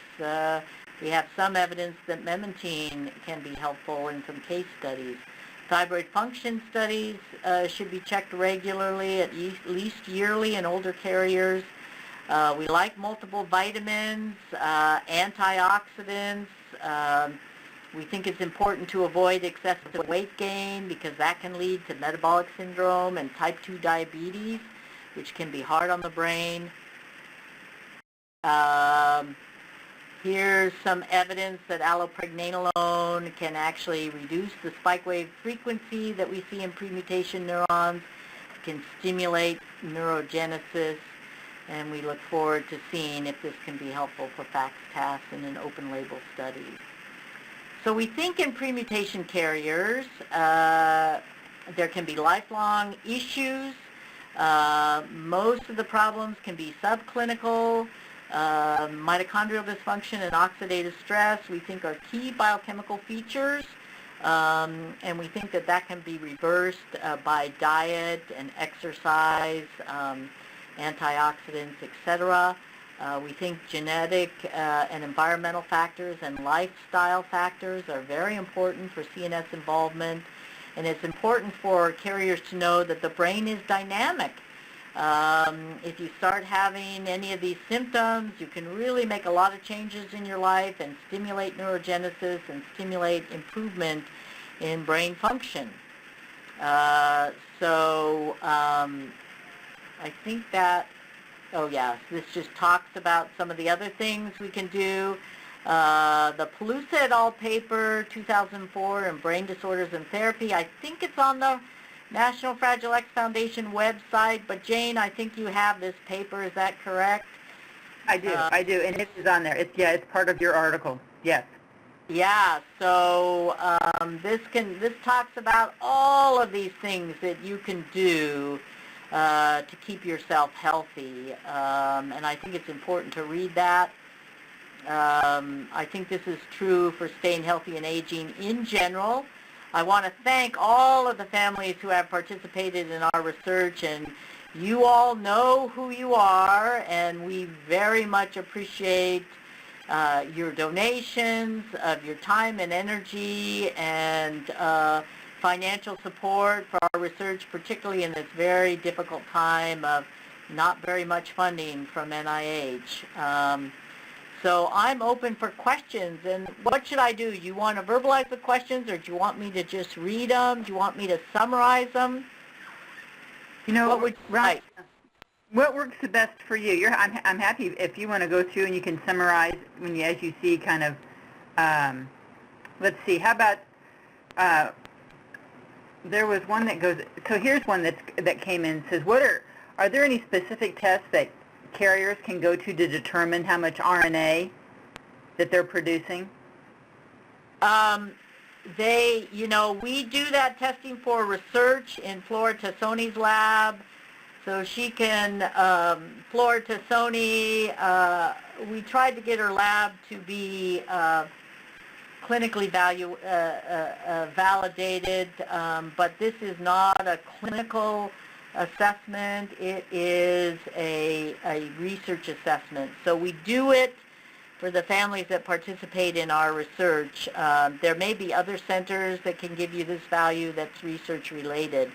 We have some evidence that memantine can be helpful in some case studies. Thyroid function studies should be checked regularly, at least yearly in older carriers. We like multiple vitamins, antioxidants. We think it's important to avoid excessive weight gain because that can lead to metabolic syndrome and type 2 diabetes, which can be hard on the brain. Here's some evidence that allopregnanolone can actually reduce the spike wave frequency that we see in premutation neurons, can stimulate neurogenesis, and we look forward to seeing if this can be helpful for FACS-TAS in an open-label study. So we think in premutation carriers, there can be lifelong issues. Most of the problems can be subclinical. Mitochondrial dysfunction and oxidative stress, we think, are key biochemical features, and we think that that can be reversed by diet and exercise, antioxidants, etc. We think genetic and environmental factors and lifestyle factors are very important for CNS involvement, and it's important for carriers to know that the brain is dynamic. If you start having any of these symptoms, you can really make a lot of changes in your life and stimulate neurogenesis and stimulate improvement in brain function. I think that, oh yeah, this just talks about some of the other things we can do. The Pelusa et al. Paper, 2004, in Brain Disorders and Therapy, I think it's on the National Fragile X Foundation website, but Jane, I think you have this paper, is that correct? I do, and it is on there. It's part of your article. Yes. Yeah, so this talks about all of these things that you can do to keep yourself healthy, and I think it's important to read that. I think this is true for staying healthy and aging in general. I want to thank all of the families who have participated in our research, and you all know who you are, and we very much appreciate your donations of your time and energy and financial support for our research, particularly in this very difficult time of not very much funding from NIH. So I'm open for questions, and what should I do? You want to verbalize the questions, or do you want me to just read them? Do you want me to summarize them? You know, what would you like? What works the best for you? I'm happy if you want to go through and you can summarize as you see kind of, let's see, how about, there was one that goes, so here's one that came in, says, are there any specific tests that carriers can go to determine how much RNA that they're producing? We do that testing for research in Flora Tassoni's lab. So she can, Flora Tassoni, we tried to get her lab to be clinically validated, but this is not a clinical assessment. It is a research assessment. So we do it for the families that participate in our research. There may be other centers that can give you this value that's research related.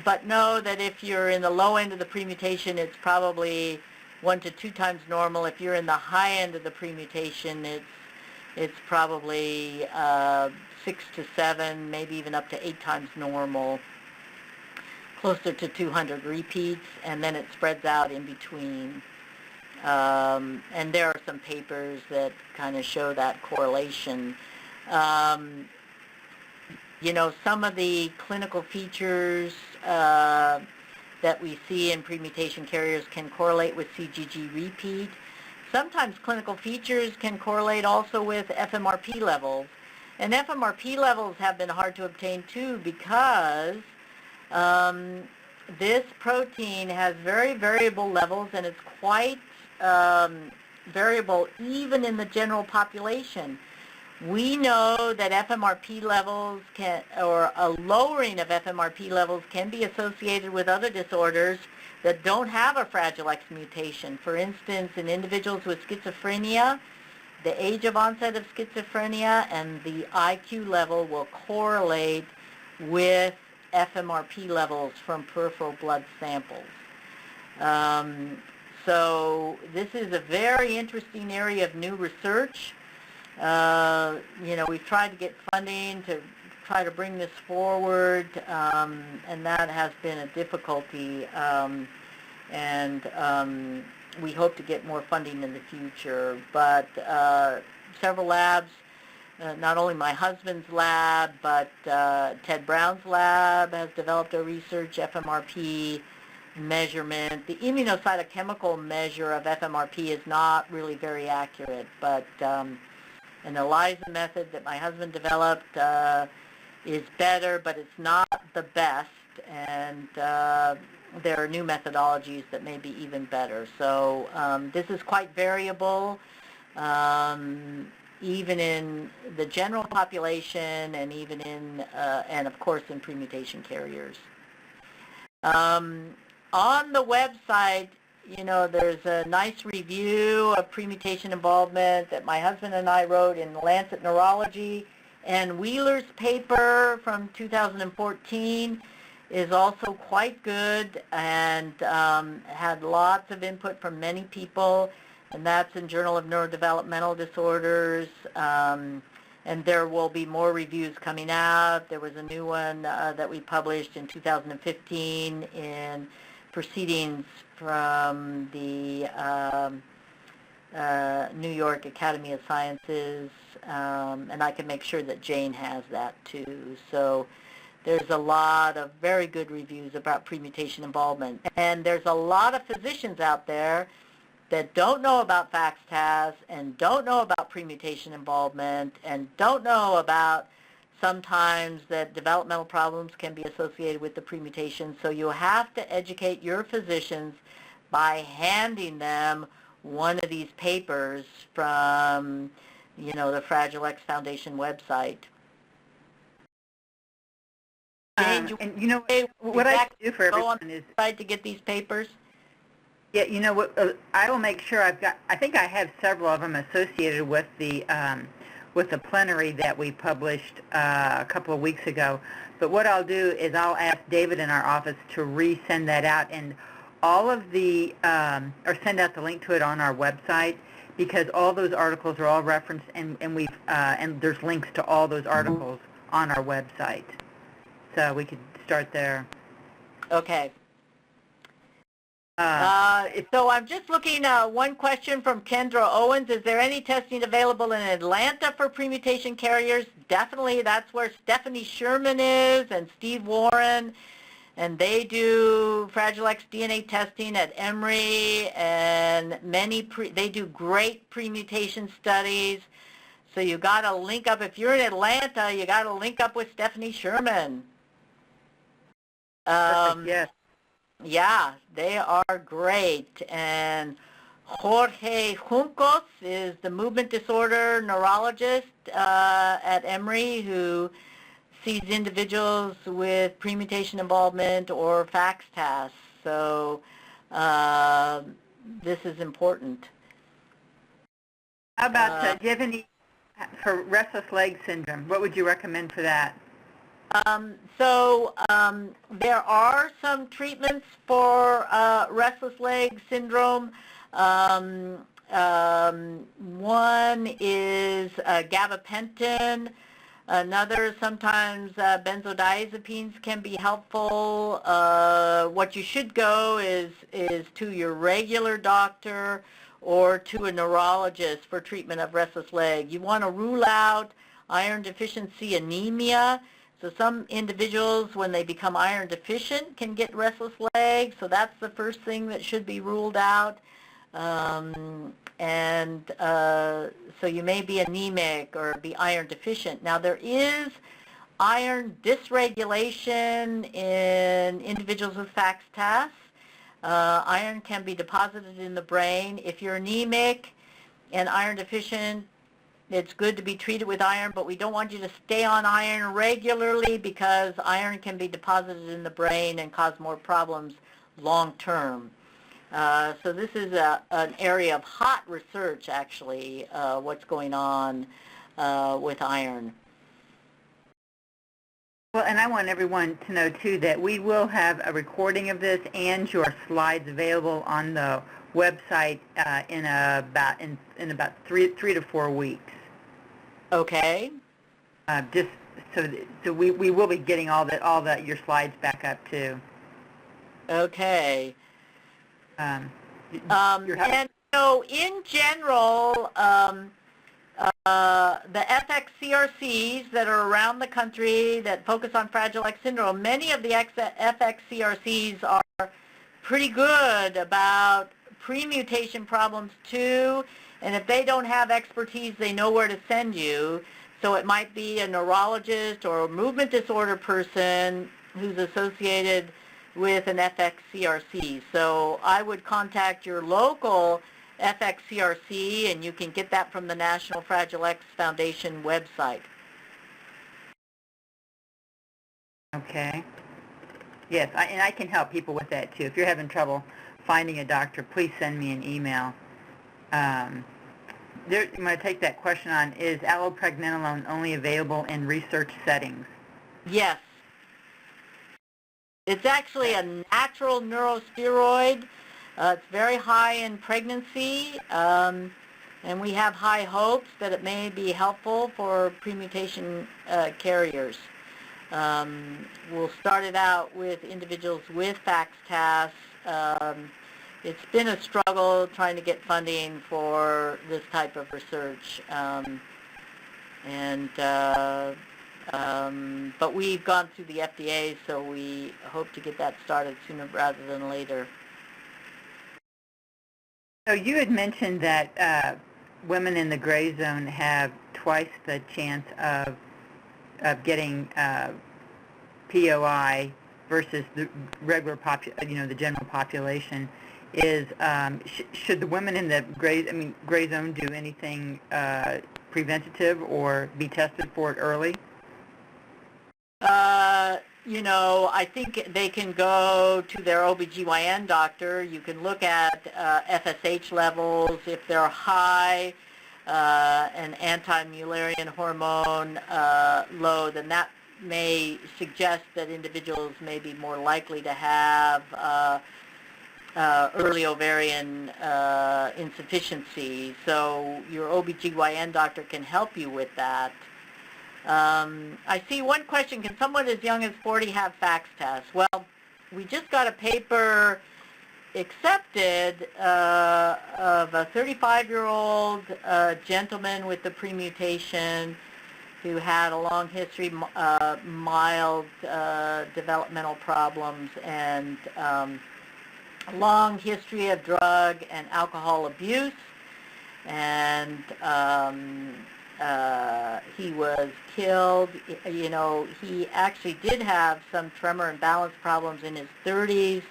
But know that if you're in the low end of the premutation, it's probably 1 to 2 times normal. If you're in the high end of the premutation, it's probably 6 to 7, maybe even up to 8 times normal, closer to 200 repeats, and then it spreads out in between. And there are some papers that kind of show that correlation. Some of the clinical features that we see in premutation carriers can correlate with CGG repeat. Sometimes clinical features can correlate also with FMRP levels. And FMRP levels have been hard to obtain too because this protein has very variable levels, and it's quite variable even in the general population. We know that FMRP levels or a lowering of FMRP levels can be associated with other disorders that don't have a Fragile X mutation. For instance, in individuals with schizophrenia, the age of onset of schizophrenia and the IQ level will correlate with FMRP levels from peripheral blood samples. So this is a very interesting area of new research. We've tried to get funding to try to bring this forward, and that has been a difficulty, and we hope to get more funding in the future. But several labs, not only my husband's lab, but Ted Brown's lab has developed a research FMRP measurement. The immunocytochemical measure of FMRP is not really very accurate, but an ELISA method that my husband developed is better, but it's not the best, and there are new methodologies that may be even better. So this is quite variable, even in the general population and even in, and of course in premutation carriers. On the website, there's a nice review of premutation involvement that my husband and I wrote in Lancet Neurology, and Wheeler's paper from 2014 is also quite good and had lots of input from many people, and that's in Journal of Neurodevelopmental Disorders, and there will be more reviews coming out. There was a new one that we published in 2015 in Proceedings from the New York Academy of Sciences, and I can make sure that Jane has that too. So there's a lot of very good reviews about premutation involvement. And there's a lot of physicians out there that don't know about FACS-TAS and don't know about premutation involvement and don't know about sometimes that developmental problems can be associated with the premutation. So you have to educate your physicians by handing them one of these papers from, the Fragile X Foundation website. And what I do for everyone is to get these papers. Yeah, I will make sure I think I have several of them associated with the plenary that we published a couple of weeks ago. But what I'll do is I'll ask David in our office to resend that out, and all of the, or send out the link to it on our website, because all those articles are all referenced, and there's links to all those articles on our website. So we could start there. Okay. So I'm just looking at one question from Kendra Owens. Is there any testing available in Atlanta for premutation carriers? Definitely. That's where Stephanie Sherman is and Steve Warren. And they do Fragile X DNA testing at Emory, and they do great premutation studies. So you got to link up. If you're in Atlanta, you got to link up with Stephanie Sherman. Perfect, yes. Yeah, they are great. And Jorge Juncos is the movement disorder neurologist at Emory who sees individuals with premutation involvement or FACS-TAS. So this is important. How about, do you have any for restless leg syndrome? What would you recommend for that? There are some treatments for restless leg syndrome. One is gabapentin. Another, sometimes benzodiazepines can be helpful. What you should go is to your regular doctor or to a neurologist for treatment of restless leg. You want to rule out iron deficiency anemia. So some individuals, when they become iron deficient, can get restless leg. So that's the first thing that should be ruled out. So you may be anemic or be iron deficient. Now there is iron dysregulation in individuals with FACS-TAS. Iron can be deposited in the brain. If you're anemic and iron deficient, it's good to be treated with iron, but we don't want you to stay on iron regularly because iron can be deposited in the brain and cause more problems long term. So this is an area of hot research, actually, what's going on with iron. Well, and I want everyone to know, too, that we will have a recording of this and your slides available on the website in about 3 to 4 weeks. Okay. Just so we will be getting all your slides back up, too. Okay. And so in general, the FXCRCs that are around the country that focus on Fragile X syndrome, many of the FXCRCs are pretty good about premutation problems too, and if they don't have expertise, they know where to send you. So it might be a neurologist or a movement disorder person who's associated with an FXCRC. So I would contact your local FXCRC, and you can get that from the National Fragile X Foundation website. Okay. Yes, and I can help people with that too. If you're having trouble finding a doctor, please send me an email. I'm going to take that question on. Is allopregnanolone only available in research settings? Yes. It's actually a natural neurosteroid. It's very high in pregnancy, and we have high hopes that it may be helpful for premutation carriers. We'll start it out with individuals with FACS-TAS. It's been a struggle trying to get funding for this type of research, but we've gone through the FDA, so we hope to get that started sooner rather than later. So you had mentioned that women in the gray zone have twice the chance of getting POI versus the regular the general population. Is should the women in the gray zone do anything preventative or be tested for it early? I think they can go to their OBGYN doctor. You can look at FSH levels. If they're high, an anti-Mullerian hormone low, then that may suggest that individuals may be more likely to have early ovarian insufficiency. So your OBGYN doctor can help you with that. I see one question, can someone as young as 40 have FACS tests? Well, we just got a paper accepted of a 35-year-old gentleman with the premutation who had a long history, mild developmental problems, and a long history of drug and alcohol abuse, and he was killed. He actually did have some tremor and balance problems in his 30s.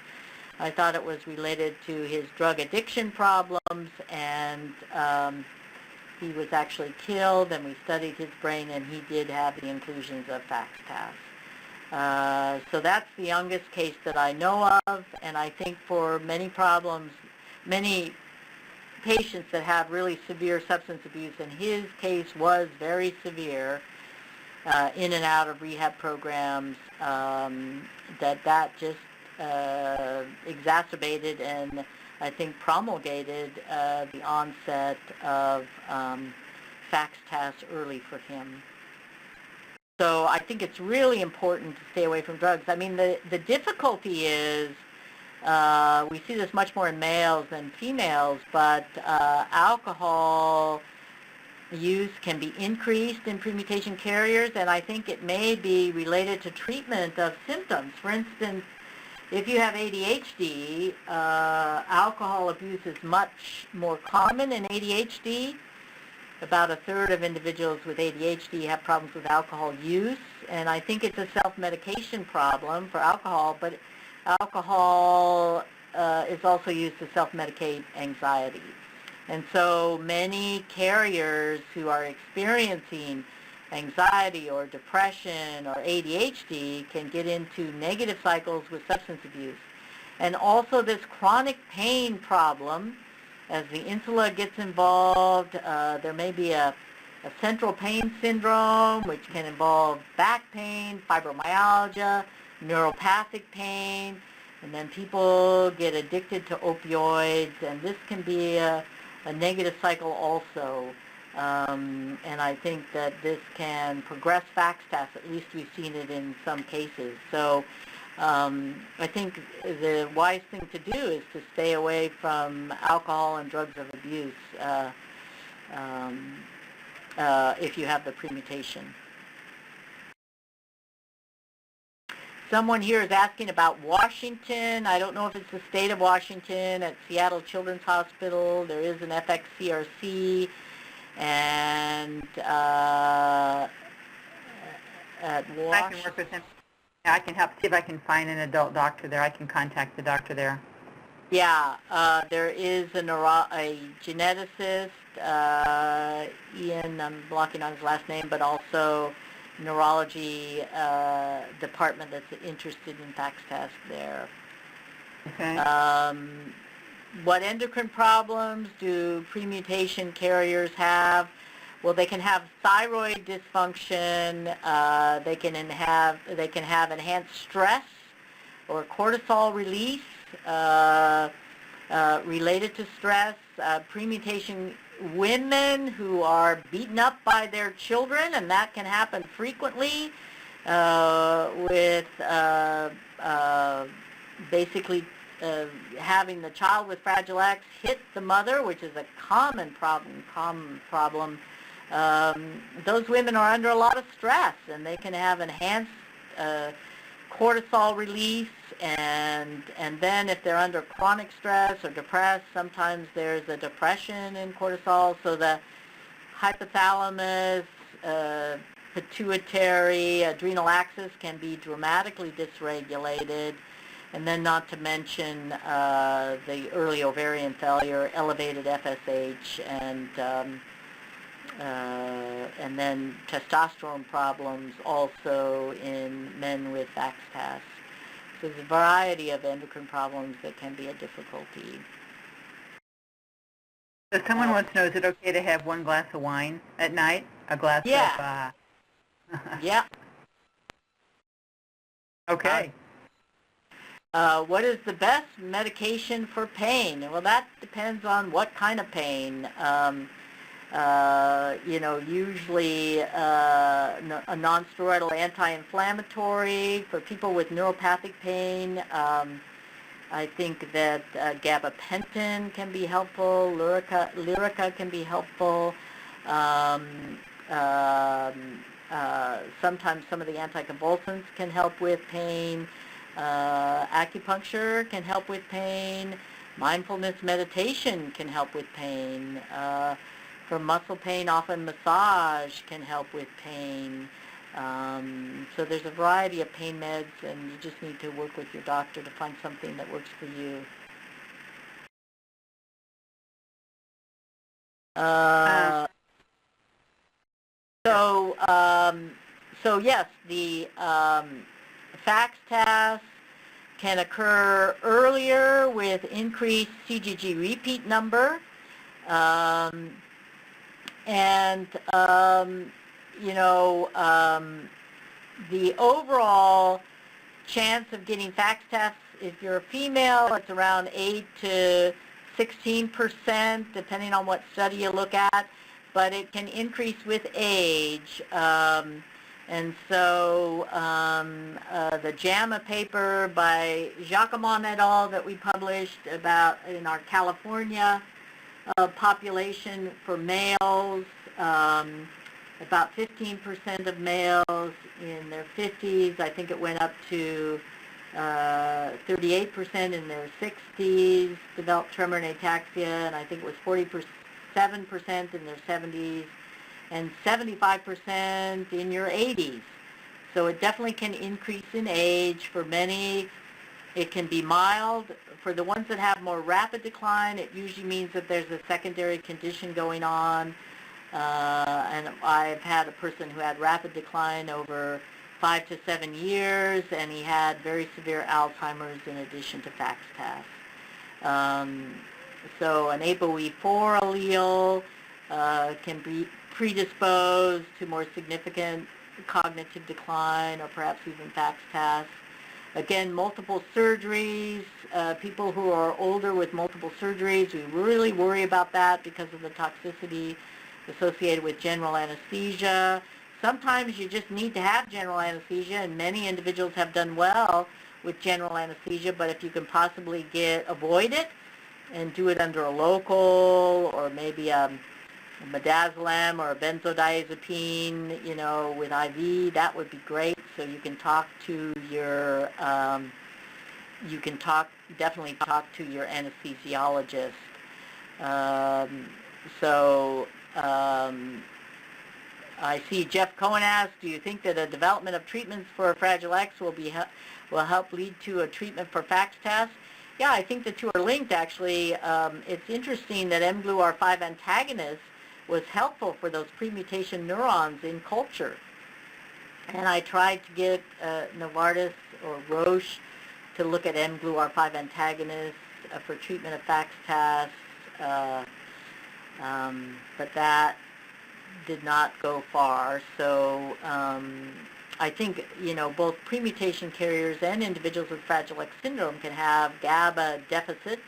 I thought it was related to his drug addiction problems, and he was actually killed, and we studied his brain, and he did have the inclusions of FACS-TAS. So that's the youngest case that I know of, and I think for many problems, many patients that have really severe substance abuse, and his case was very severe, in and out of rehab programs, that just exacerbated and I think promulgated the onset of FACS-TAS early for him. So I think it's really important to stay away from drugs. I mean, the difficulty is, we see this much more in males than females, but alcohol use can be increased in premutation carriers, and I think it may be related to treatment of symptoms. For instance, if you have ADHD, alcohol abuse is much more common in ADHD. About a third of individuals with ADHD have problems with alcohol use, and I think it's a self-medication problem for alcohol, but alcohol is also used to self-medicate anxiety. And so many carriers who are experiencing anxiety or depression or ADHD can get into negative cycles with substance abuse. And also this chronic pain problem, as the insula gets involved, there may be a central pain syndrome, which can involve back pain, fibromyalgia, neuropathic pain, and then people get addicted to opioids, and this can be a negative cycle also. And I think that this can progress FACS-TAS, at least we've seen it in some cases. So I think the wise thing to do is to stay away from alcohol and drugs of abuse if you have the premutation. Someone here is asking about Washington. I don't know if it's the state of Washington. At Seattle Children's Hospital, there is an FXCRC, and at Washington, I can work with him. I can help see if I can find an adult doctor there. I can contact the doctor there. Yeah, there is a geneticist, Ian, I'm blocking on his last name, but also neurology department that's interested in FACS-TAS there. Okay. What endocrine problems do premutation carriers have? Well, they can have thyroid dysfunction. They can have enhanced stress or cortisol release related to stress. Premutation women who are beaten up by their children, and that can happen frequently with basically having the child with Fragile X hit the mother, which is a common problem. Those women are under a lot of stress, and they can have enhanced cortisol release, and then if they're under chronic stress or depressed, sometimes there's a depression in cortisol, so the hypothalamus, pituitary, adrenal axis can be dramatically dysregulated, and then not to mention the early ovarian failure, elevated FSH, and then testosterone problems also in men with FAXTAS. So there's a variety of endocrine problems that can be a difficulty. So someone wants to know, is it okay to have one glass of wine at night? A glass yeah. of... Yeah. Okay. What is the best medication for pain? Well, that depends on what kind of pain. Usually a non-steroidal anti-inflammatory. For people with neuropathic pain, I think that gabapentin can be helpful, Lyrica can be helpful. Sometimes some of the anticonvulsants can help with pain. Acupuncture can help with pain. Mindfulness meditation can help with pain. For muscle pain, often massage can help with pain. So there's a variety of pain meds, and you just need to work with your doctor to find something that works for you. So yes, the FAXTAS can occur earlier with increased CGG repeat number. The overall chance of getting FAXTAS, if you're a female, it's around 8 to 16%, depending on what study you look at, but it can increase with age. And so the JAMA paper by Hagerman et al. That we published about in our California population for males, about 15% of males in their 50s. I think it went up to 38% in their 60s developed tremor and ataxia, and I think it was 47% in their 70s, and 75% in your 80s. So it definitely can increase in age. For many, it can be mild. For the ones that have more rapid decline, it usually means that there's a secondary condition going on. And I've had a person who had rapid decline over 5 to 7 years, and he had very severe Alzheimer's in addition to FAXTAS. So an ApoE4 allele can be predisposed to more significant cognitive decline or perhaps even FAXTAS. Again, multiple surgeries, people who are older with multiple surgeries, we really worry about that because of the toxicity associated with general anesthesia. Sometimes you just need to have general anesthesia, and many individuals have done well with general anesthesia, but if you can possibly avoid it and do it under a local or maybe a midazolam or a benzodiazepine, with IV, that would be great. So you can talk to your, definitely talk to your anesthesiologist. I see Jeff Cohen asked, do you think that a development of treatments for Fragile X will help lead to a treatment for FAXTAS? Yeah, I think the two are linked, actually. It's interesting that mGlu-R5 antagonist was helpful for those premutation neurons in culture. And I tried to get Novartis or Roche to look at mGlu-R5 antagonists for treatment of FAXTAS, but that did not go far. So I think, both premutation carriers and individuals with Fragile X syndrome can have GABA deficits,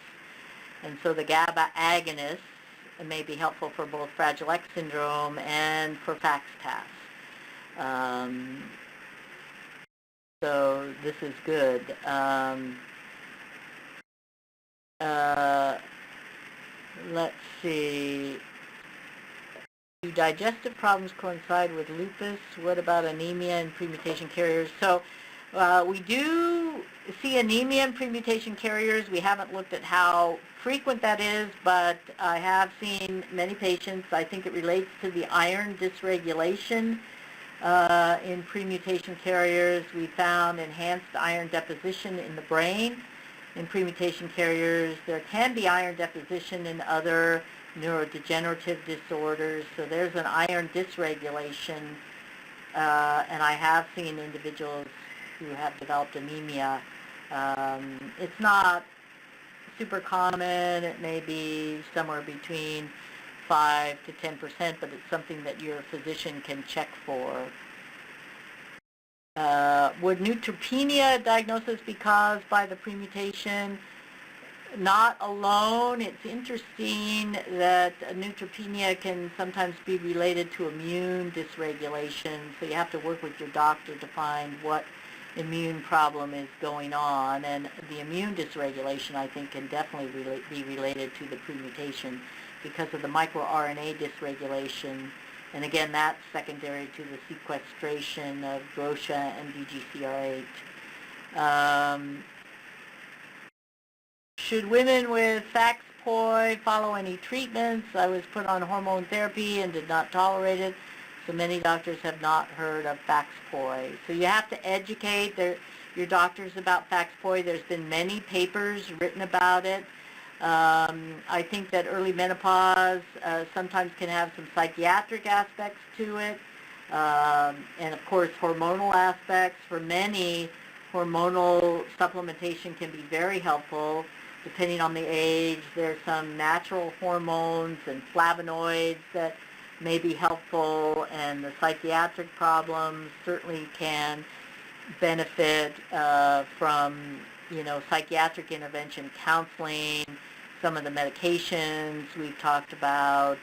and so the GABA agonists may be helpful for both Fragile X syndrome and for FAXTAS. So this is good. Let's see. Do digestive problems coincide with lupus? What about anemia and premutation carriers? So We do see anemia in premutation carriers. We haven't looked at how frequent that is, but I have seen many patients. I think it relates to the iron dysregulation in premutation carriers. We found enhanced iron deposition in the brain in premutation carriers. There can be iron deposition in other neurodegenerative disorders, so there's an iron dysregulation, and I have seen individuals who have developed anemia. It's not super common. It may be somewhere between 5 to 10%, but it's something that your physician can check for. Would neutropenia diagnosis be caused by the premutation? Not alone. It's interesting that neutropenia can sometimes be related to immune dysregulation, so you have to work with your doctor to find what immune problem is going on, and the immune dysregulation, I think, can definitely be related to the premutation because of the microRNA dysregulation, and again, that's secondary to the sequestration of DROSHA and DGCR8. Should women with FAXPOI follow any treatments? I was put on hormone therapy and did not tolerate it, so many doctors have not heard of FAXPOI. So you have to educate your doctors about FAXPOI. There's been many papers written about it. I think that early menopause sometimes can have some psychiatric aspects to it, and of course hormonal aspects. For many, hormonal supplementation can be very helpful. Depending on the age, there's some natural hormones and flavonoids that may be helpful, and the psychiatric problems certainly can benefit from, psychiatric intervention, counseling, some of the medications we've talked about.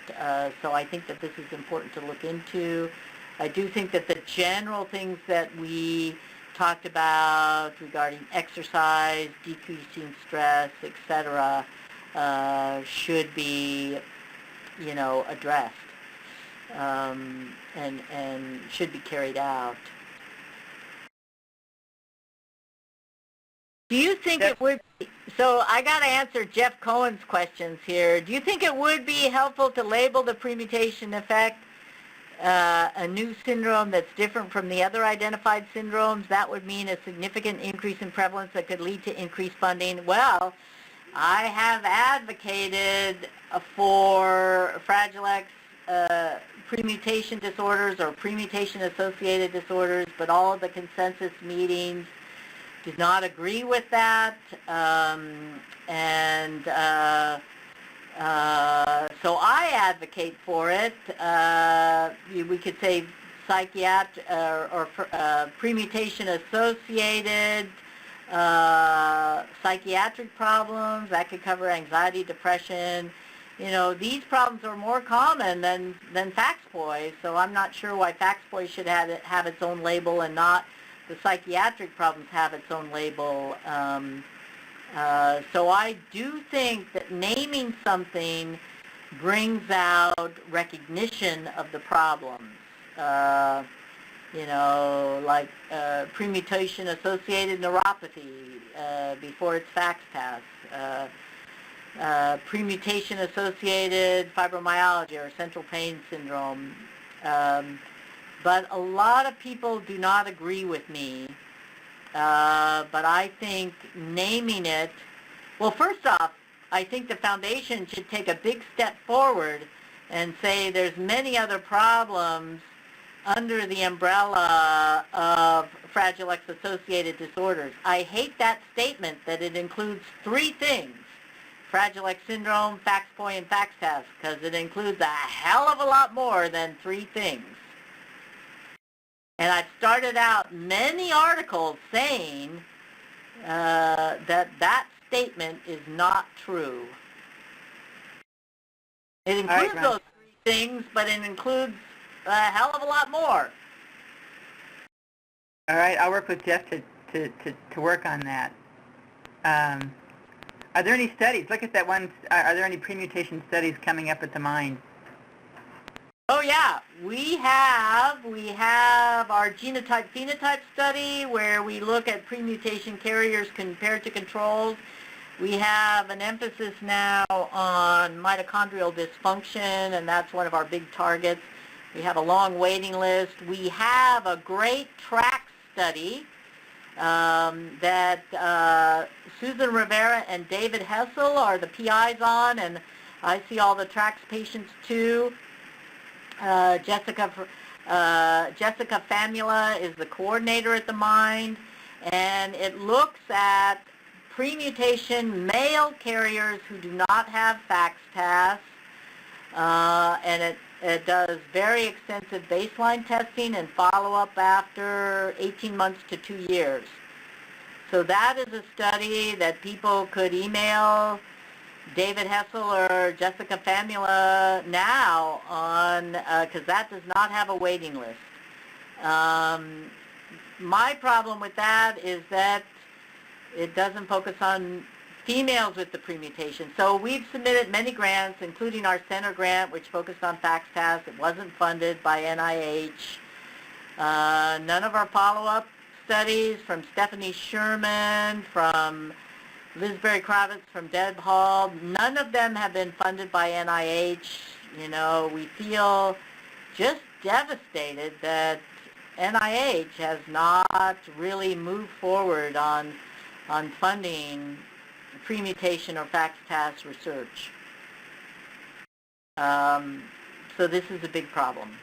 So I think that this is important to look into. I do think that the general things that we talked about regarding exercise, decreasing stress, etc., should be, addressed and should be carried out. Do you think it would be, so I got to answer Jeff Cohen's questions here. Do you think it would be helpful to label the premutation effect a new syndrome that's different from the other identified syndromes? That would mean a significant increase in prevalence that could lead to increased funding. Well, I have advocated for Fragile X premutation disorders or premutation-associated disorders, but all of the consensus meetings did not agree with that, so I advocate for it. We could say psychiatric or premutation-associated psychiatric problems. That could cover anxiety, depression. These problems are more common than FAXPOI, so I'm not sure why FAXPOI should have its own label and not the psychiatric problems have its own label. So I do think that naming something brings out recognition of the problems. Like premutation-associated neuropathy before it's FAXPAS, premutation-associated fibromyalgia or central pain syndrome. But a lot of people do not agree with me. But I think naming it, well, first off, I think the foundation should take a big step forward and say there's many other problems under the umbrella of Fragile X-associated disorders. I hate that statement that it includes 3 things: Fragile X syndrome, FAXPOI, and FAXTAS, because it includes a hell of a lot more than 3 things. And I've started out many articles saying that statement is not true. It includes those 3 things, but it includes a hell of a lot more. All right, I'll work with Jeff to work on that. Are there any studies? Look at that one. Are there any premutation studies coming up at the mind? Oh yeah, we have our genotype-phenotype study where we look at premutation carriers compared to controls. We have an emphasis now on mitochondrial dysfunction, and that's one of our big targets. We have a long waiting list. We have a great track study that Susan Rivera and David Hessel are the PIs on, and I see all the TRACS patients too. Jessica Famula is the coordinator at the Mind, and it looks at premutation male carriers who do not have FACS-TAS, and it does very extensive baseline testing and follow-up after 18 months to 2 years. So that is a study that people could email David Hessel or Jessica Famula now on, because that does not have a waiting list. My problem with that is that it doesn't focus on females with the premutation. So we've submitted many grants, including our center grant, which focused on FACS-TAS. It wasn't funded by NIH. None of our follow-up studies from Stephanie Sherman, from Liz Berry-Kravitz, from Deb Hall, none of them have been funded by NIH. You know, we feel just devastated that NIH has not really moved forward on funding premutation or FACS-TAS research. So this is a big problem.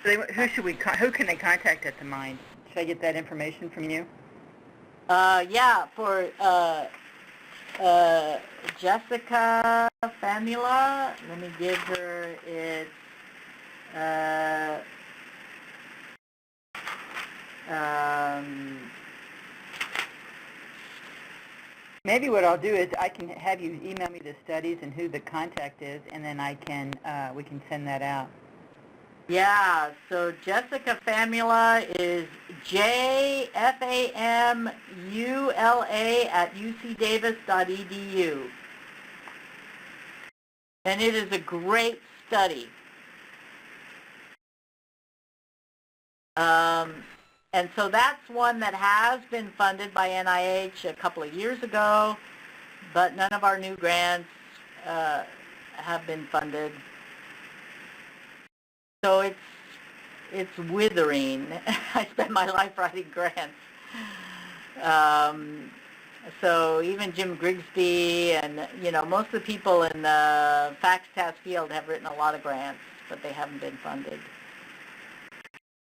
Who can they contact at the Mind? Should I get that information from you? Yeah, for Jessica Famula, let me give her its maybe what I'll do is I can have you email me the studies and who the contact is, and then we can send that out. Yeah, so Jessica Famula is jfamula@ucdavis.edu. And it is a great study. And so that's one that has been funded by NIH a couple of years ago, but none of our new grants have been funded. So it's withering. I spend my life writing grants. So even Jim Grigsby and, you know, most of the people in the FACS-TAS field have written a lot of grants, but they haven't been funded.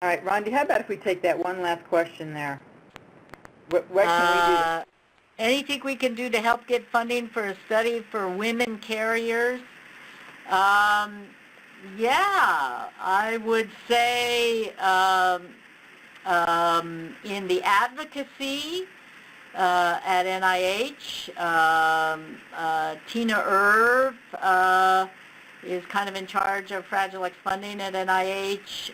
All right, Randi, how about if we take that one last question there? What can we do? Anything we can do to help get funding for a study for women carriers? Yeah, I would say in the advocacy at NIH, Tina Irv is kind of in charge of Fragile X funding at NIH.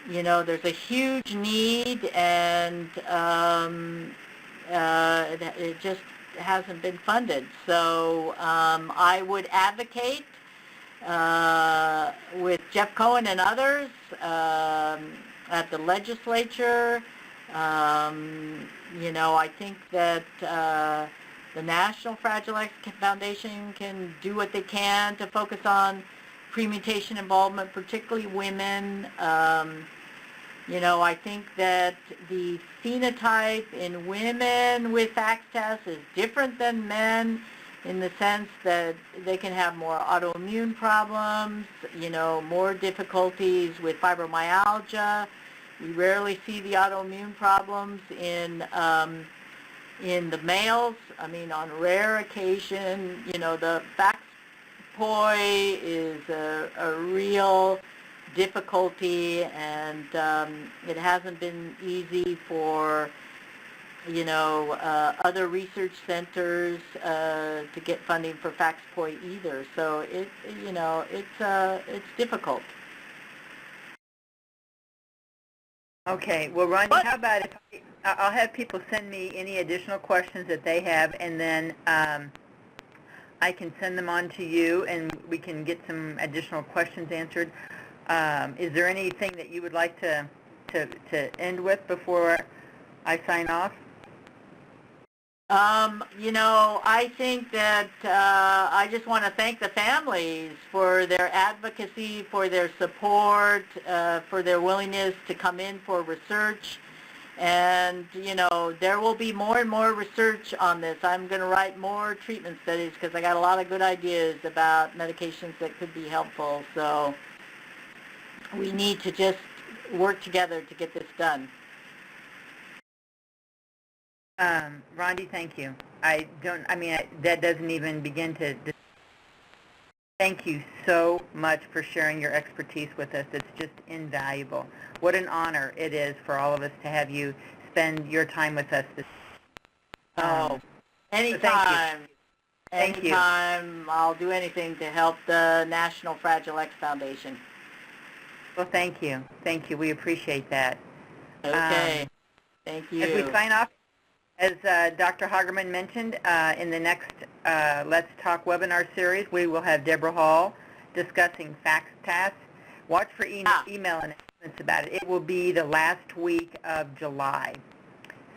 You know, there's a huge need, and it just hasn't been funded. So I would advocate with Jeff Cohen and others at the legislature. You know, I think that the National Fragile X Foundation can do what they can to focus on premutation involvement, particularly women. You know, I think that the phenotype in women with FACS-TAS is different than men, in the sense that they can have more autoimmune problems, you know, more difficulties with fibromyalgia. We rarely see the autoimmune problems in the males. I mean, on rare occasion, you know, the FACS-POI is a real difficulty, and it hasn't been easy for, you know, other research centers to get funding for FACS-POI either. So you know, it's difficult. Okay. Well, Randi, how about if I'll have people send me any additional questions that they have, and then I can send them on to you, and we can get some additional questions answered. Is there anything that you would like to end with before I sign off? I think that I just want to thank the families for their advocacy, for their support, for their willingness to come in for research. And, there will be more and more research on this. I'm going to write more treatment studies because I got a lot of good ideas about medications that could be helpful. So we need to just work together to get this done. Randi, thank you. That doesn't even begin to... Thank you so much for sharing your expertise with us. It's just invaluable. What an honor it is for all of us to have you spend your time with us. Anytime. Thank you. Anytime. I'll do anything to help the National Fragile X Foundation. Well, thank you. Thank you. We appreciate that. Okay. Thank you. As we sign off, as Dr. Hagerman mentioned, in the next Let's Talk webinar series, we will have Deborah Hall discussing FaxPass. Watch for email announcements about it. It will be the last week of July.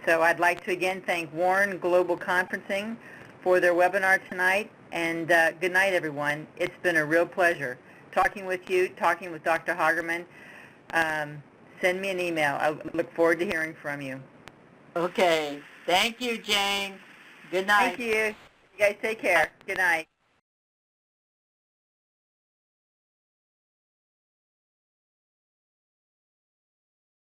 So I'd like to again thank Warren Global Conferencing for their webinar tonight, and good night, everyone. It's been a real pleasure talking with you, talking with Dr. Hagerman. Send me an email. I look forward to hearing from you. Okay. Thank you, Jane. Good night. Thank you. You guys take care. Good night.